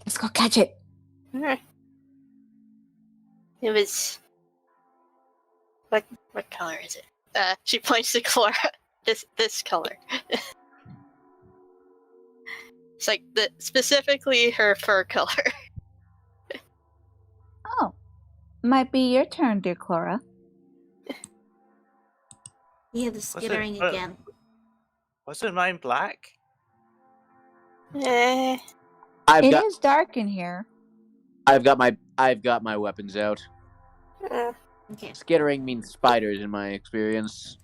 S5: Let's go catch it.
S2: Hmm. It was... What color is it? She points to Clara. This color. It's like specifically her fur color.
S5: Oh, might be your turn, dear Clara.
S1: You hear the skittering again.
S6: Wasn't mine black?
S2: Eh.
S7: I've
S5: It
S7: got.
S5: is dark in here.
S7: I've got my weapons out.
S1: Okay.
S7: Skittering means spiders in my experience.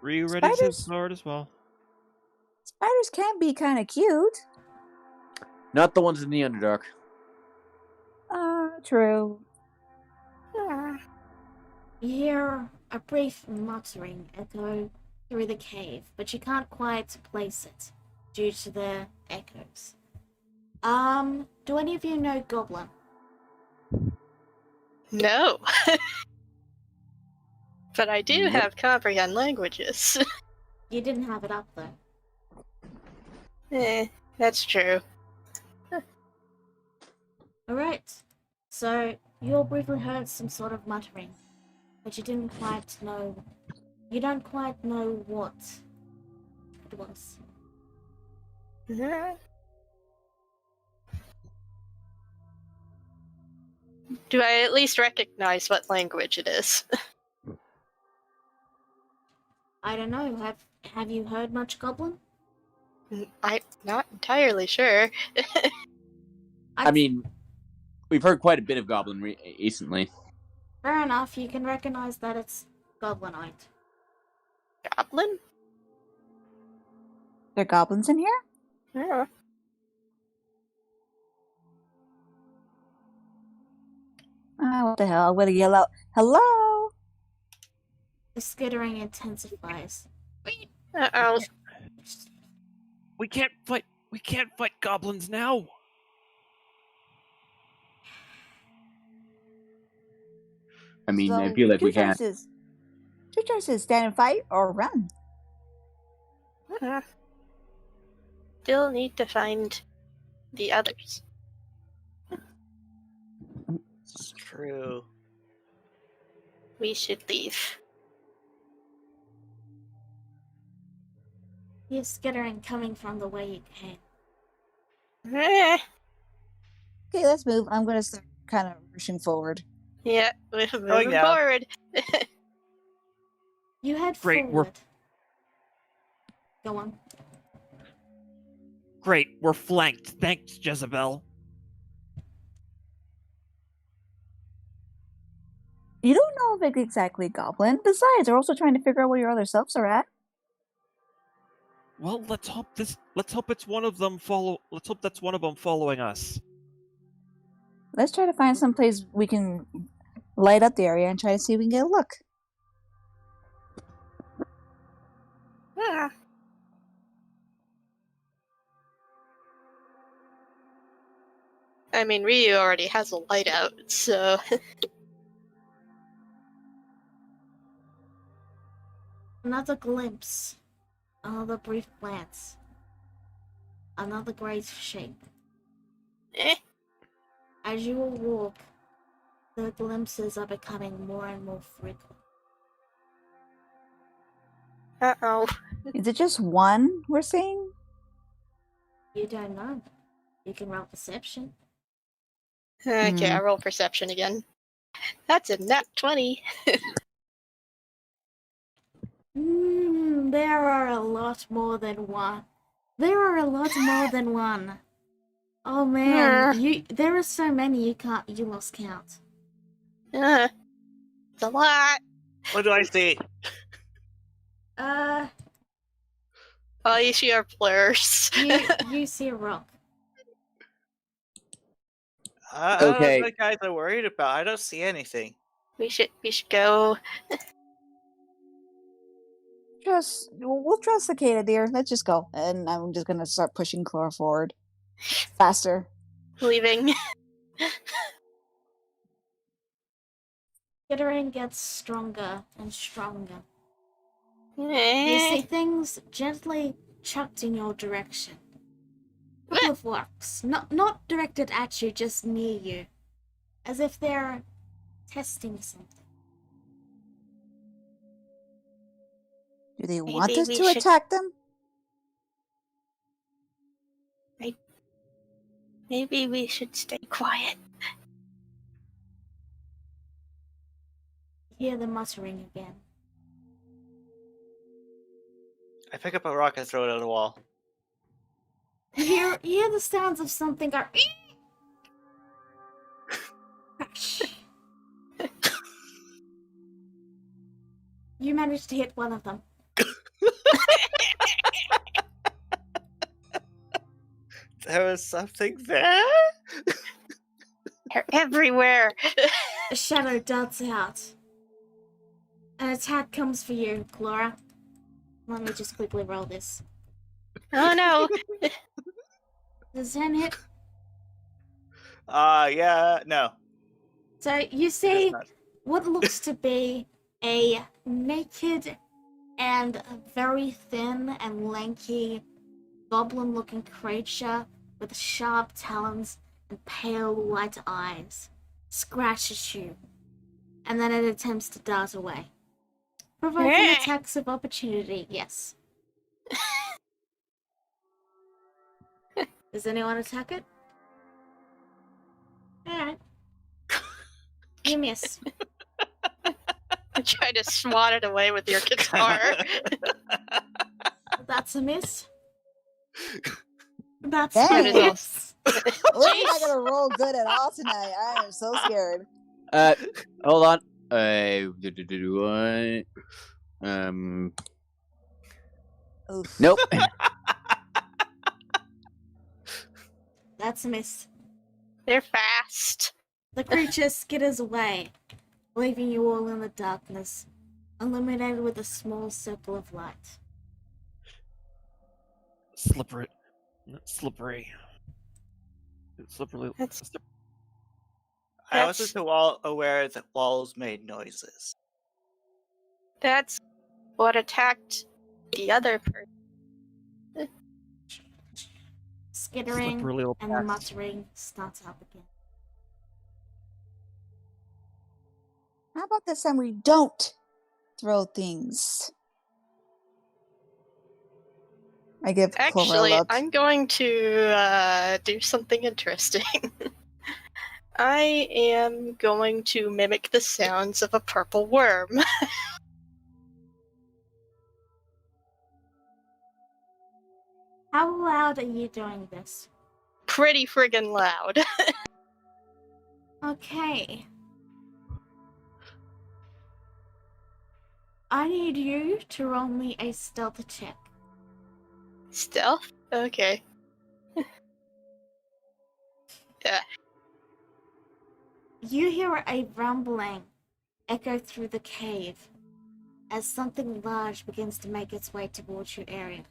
S4: Ryu ready to
S5: Spiders?
S4: sword as well.
S5: Spiders can be kind of cute.
S7: Not the ones in the Underdark.
S5: True.
S1: You hear a brief muttering echo through the cave, but you can't quite place it due to the echoes. Do any of you know Goblin?
S2: No. But I do
S7: Nope.
S2: have comprehend languages.
S1: You didn't have it up though.
S2: That's true.
S1: Alright, so you all briefly heard some sort of muttering, but you don't quite know what it was.
S2: Do I at least recognize what language it is?
S1: I don't know, have you heard much Goblin?
S2: I'm not entirely sure.
S7: I mean, we've heard quite a bit of Goblin recently.
S1: Fair enough, you can recognize that it's Goblinite.
S2: Goblin?
S5: There are goblins in here?
S2: Yeah.
S5: What the hell? I'm gonna yell out, hello!
S1: The skittering intensifies.
S2: Uh-oh.
S4: We can't fight goblins now.
S7: I mean, I
S5: So,
S7: feel like we
S5: two
S7: can.
S5: choices. Two choices, stand and fight or run.
S2: Still need to find the others.
S6: It's true.
S2: we should leave.
S1: You're skittering coming from the way you came.
S2: Eh,
S5: Okay, let's move. I'm gonna start kind of rushing forward.
S2: yeah, we're moving
S6: down.
S2: forward.
S1: You head
S4: Great, we're-
S1: forward. Go on.
S4: Great, we're flanked. Thanks, Jezebel.
S5: You don't know if it's exactly goblin. Besides, we're also trying to figure out where your other selves are at.
S4: Well, let's hope it's one of them let's hope that's one of them following us.
S5: Let's try to find some place we can light up the area and try to see if we can get a look.
S2: Ah. I mean, Ryu already has a light out, so
S1: Another glimpse. Another brief glance. Another great shape.
S2: eh.
S1: As you will walk, the glimpses are becoming more and more frequent.
S2: Uh-oh.
S5: Is it just one we're seeing?
S1: You don't know. You can roll perception.
S2: Okay, I roll perception again. That's a nat 20.
S1: There are a lot more than one. There are a lot more than one. Oh man, there are so many you lost count.
S2: It's a lot.
S6: What do I see?
S2: All you see are blurs.
S1: you see a rock.
S6: I don't know
S7: Okay.
S6: what you guys are worried about. I don't see anything.
S2: we should go.
S5: We'll trust Cicada, dear. Let's just go. And I'm just gonna start pushing Clara forward. Faster.
S2: Leaving.
S1: Skittering gets stronger and stronger. You
S2: Eh.
S1: see things gently chucked in your direction. A couple of rocks, not directed at you, just near you, as if they're testing something.
S5: Do they want
S2: Maybe
S5: us
S2: we
S5: to
S2: should-
S5: attack them?
S2: Maybe we should stay quiet.
S1: You hear the muttering again.
S6: I pick up a rock and throw it at the wall.
S1: You hear the sounds of something go. Crash. You managed to hit one of them.
S6: There was something there?
S2: They're everywhere.
S1: A shadow darts out. An attack comes for you, Clara. Let me just quickly roll this.
S2: Oh no.
S1: Does 10 hit?
S6: Yeah, no.
S1: So you
S6: It does
S1: see
S6: not.
S1: what looks to be a naked and very thin and lanky goblin-looking creature with sharp talons and pale white eyes scratches you, and then it attempts to dart away, provoking attacks of opportunity. Yes. Does anyone attack it? Alright. You miss.
S2: Try to swat it away with your guitar.
S1: That's a miss. That's
S5: Dang.
S1: a miss.
S5: We're not gonna roll good at all tonight. I am so scared.
S7: Hold on.
S5: Oof.
S7: Nope.
S1: That's a miss.
S2: They're fast.
S1: The creature skitters away, leaving you all in the darkness, illuminated with a small circle of light.
S4: Slippery. Slippery. Slippery.
S2: That's-
S6: I wasn't aware that walls made noises.
S2: That's what attacked the other person.
S1: Skittering
S4: Slippery little
S1: and the
S4: bastard.
S1: muttering starts up again.
S5: Not about this time we don't throw things? I give Clover a
S2: Actually,
S5: look.
S2: I'm going to do something interesting. I am going to mimic the sounds of a purple worm.
S1: How loud are you doing this?
S2: Pretty friggin' loud.
S1: Okay. I need you to roll me a stealth check.
S2: Stealth? Okay. Yeah.
S1: You hear a rumbling echo through the cave as something large begins to make its way towards your area.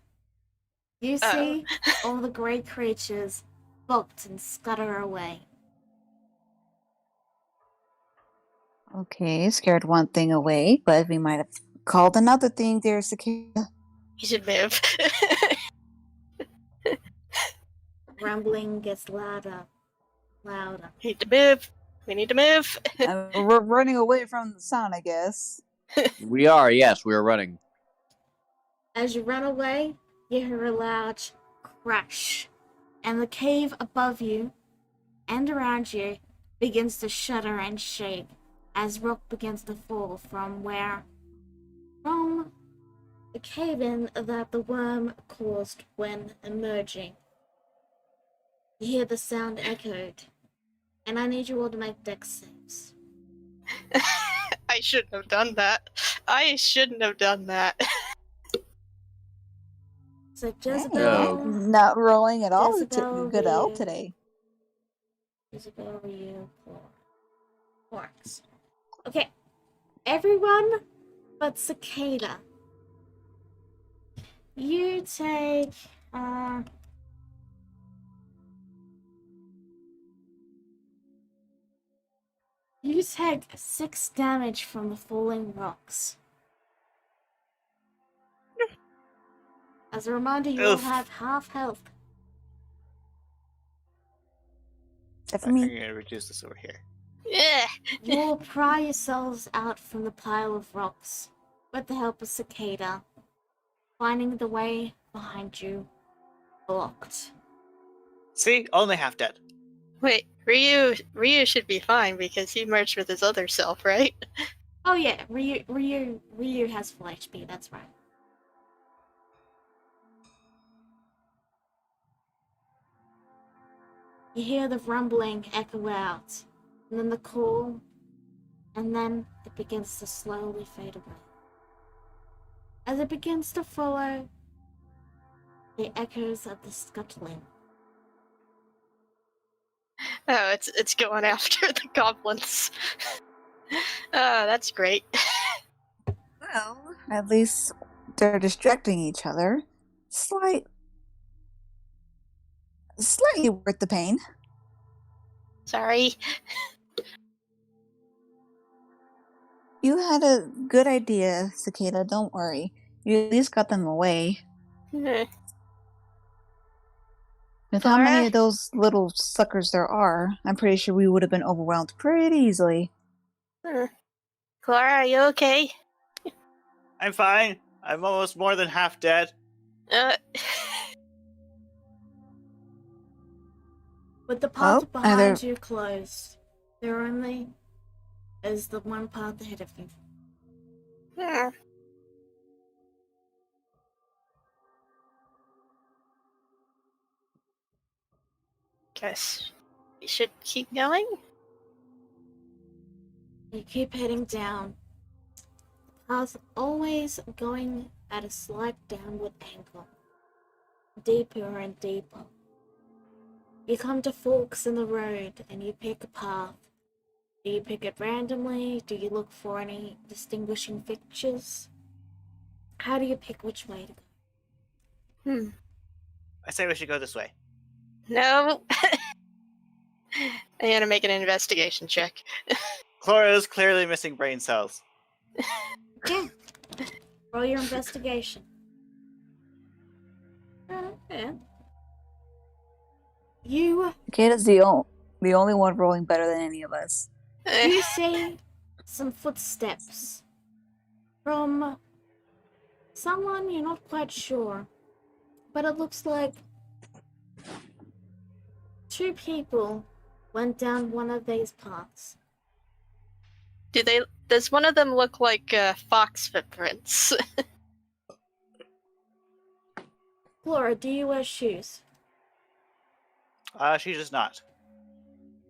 S1: You see all the grey creatures bolt and scutter away.
S5: Okay, scared one thing away, but we might have called another thing there, Cicada.
S2: You should move.
S1: Rumbling gets louder.
S2: Need to move. We need to move.
S5: We're running away from the sound, I guess.
S7: We are, yes, we are running.
S1: As you run away, you hear a loud crash, and the cave above you and around you begins to shudder and shake as rock begins to fall from the cave-in that the worm caused when emerging. You hear the sound echoed, and I need you all to make dex saves.
S2: I shouldn't have done that. I shouldn't have done that.
S1: So Jezebel,
S7: No.
S5: Not rolling at all
S1: Jezebel,
S5: good out
S1: Ryu.
S5: today.
S1: Jezebel, Ryu, Forks. Okay, everyone but Cicada. You take you take 6 damage from the falling rocks. As a reminder, you all
S6: Oof.
S1: have half health.
S5: Except for
S6: I'm
S5: me.
S6: gonna reduce this over here.
S2: Yeah.
S1: You all pry yourselves out from the pile of rocks with the help of Cicada, finding the way behind you blocked.
S6: See, only half dead.
S2: Wait, Ryu should be fine because he merged with his other self, right?
S1: Oh yeah, Ryu has full HP, that's right. You hear the rumbling echo out, and then the call, and then it begins to slowly fade away. As it begins to follow the echoes of the scuttling.
S2: Oh, it's going after the goblins. That's great.
S5: Well, at least they're distracting each other. Slightly worth the pain.
S2: Sorry.
S5: You had a good idea, Cicada, don't worry. You at least got them away. With how many
S2: Clara?
S5: of those little suckers there are, I'm pretty sure we would have been overwhelmed pretty easily.
S2: Clara, are you okay?
S6: I'm fine. I'm almost more than half dead.
S1: With the path
S5: Oh,
S1: behind you closed, there only is the one path ahead of you.
S2: Guess we should keep going?
S1: You keep heading down. The path always going at a slight downward angle. Deeper and deeper. You come to forks in the road and you pick a path. Do you pick it randomly? Do you look for any distinguishing features? How do you pick which way to go?
S6: I say we should go this way.
S2: No. I'm gonna make an investigation check.
S6: Clara is clearly missing brain cells.
S1: Yeah. Roll your investigation. Yeah. You
S5: Cicada's the only one rolling better than any of us.
S1: see some footsteps from someone you're not quite sure, but it looks like two people went down one of these paths.
S2: Does one of them look like fox footprints?
S1: Flora, do you wear shoes?
S6: She does not.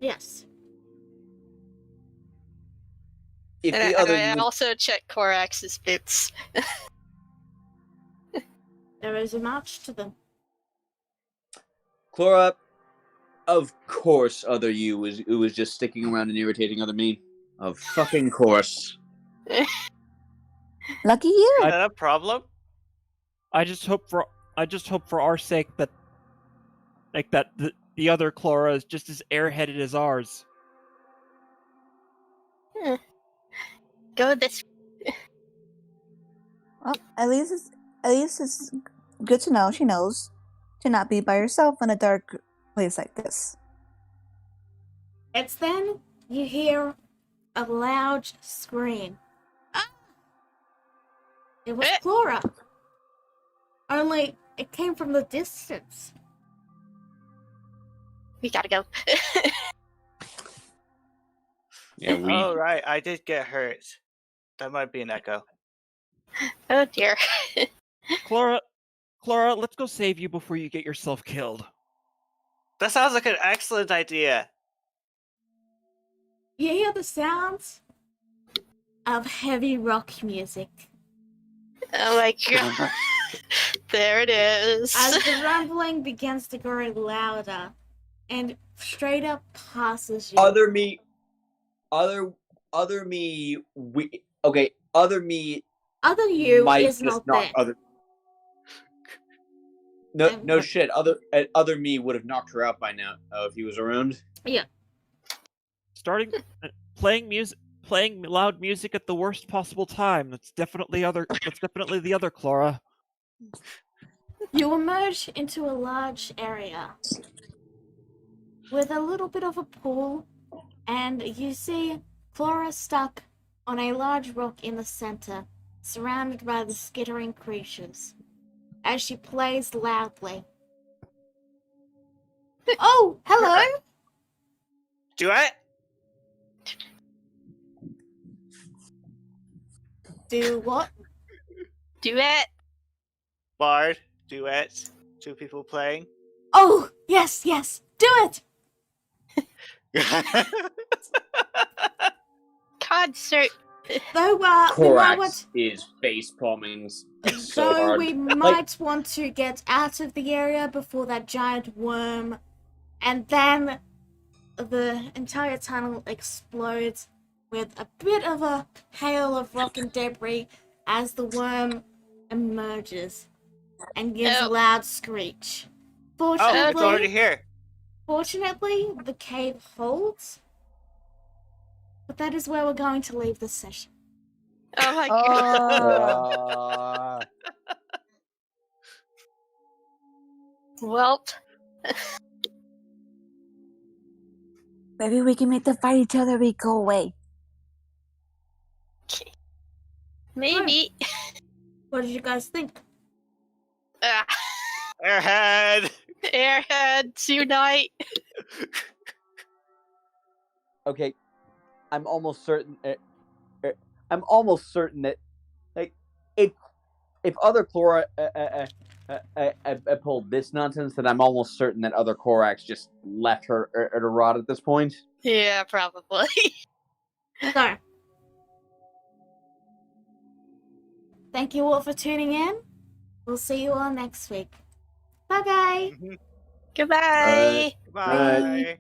S1: Yes.
S7: If
S2: And
S7: the other
S2: I
S7: you,
S2: also check Korax's boots.
S1: There is a match to them.
S7: Chlora, of course, other you was just sticking around and irritating other me. Of fucking course.
S5: Lucky you.
S6: Is that a problem?
S4: I just hope for our sake that the other Chlora is just as airheaded as ours.
S2: Go this.
S5: Well, at least it's good to know she knows to not be by herself in a dark place like this.
S1: It's then you hear a loud scream. Ah! It was Flora. Only it came from the distance.
S2: We gotta go.
S7: Yeah, we.
S6: Oh, right. I did get hurt. That might be an echo.
S2: Oh dear.
S4: Chlora, let's go save you before you get yourself killed.
S6: That sounds like an excellent idea.
S1: You hear the sounds of heavy rock music
S2: Oh my god. There it is.
S1: as the rumbling begins to grow louder and straight up passes you.
S7: Other me. Other me. Other me.
S1: Other you
S7: might
S1: is
S7: just
S1: not there.
S7: other. No shit. Other me would have knocked her out by now if he was around.
S1: Yeah.
S4: Starting playing loud music at the worst possible time. That's definitely the other Chlora.
S1: You emerge into a large area with a little bit of a pool, and you see Flora stuck on a large rock in the center, surrounded by the skittering creatures, as she plays loudly. Oh, hello!
S6: Duet?
S1: Do what?
S2: Duet.
S6: Bard? Duet? Two people playing?
S1: Oh, yes, do it!
S2: Concert.
S1: Though, we might want,
S7: Korax is face palming so
S1: though
S7: hard.
S1: we might want to get out of the area before that giant worm, and then the entire tunnel explodes with a bit of a hail of rock and debris as the worm emerges and gives a
S2: Oh.
S1: loud screech.
S6: Oh, it's already
S1: Fortunately,
S6: here.
S1: the cave holds. But that is where we're going to leave this session.
S2: Oh my god. Well,
S5: Maybe we can make them fight each other. We go away.
S2: maybe.
S1: What did you guys think?
S2: Ah,
S6: Airhead!
S2: Airheads unite.
S7: Okay, I'm almost certain. I'm almost certain that, like, if other Chlora pulled this nonsense, then I'm almost certain that other Korax just left her to rot at this point.
S2: Yeah, probably.
S1: So, thank you all for tuning in. We'll see you all next week. Bye, guys.
S2: Goodbye.
S6: Bye.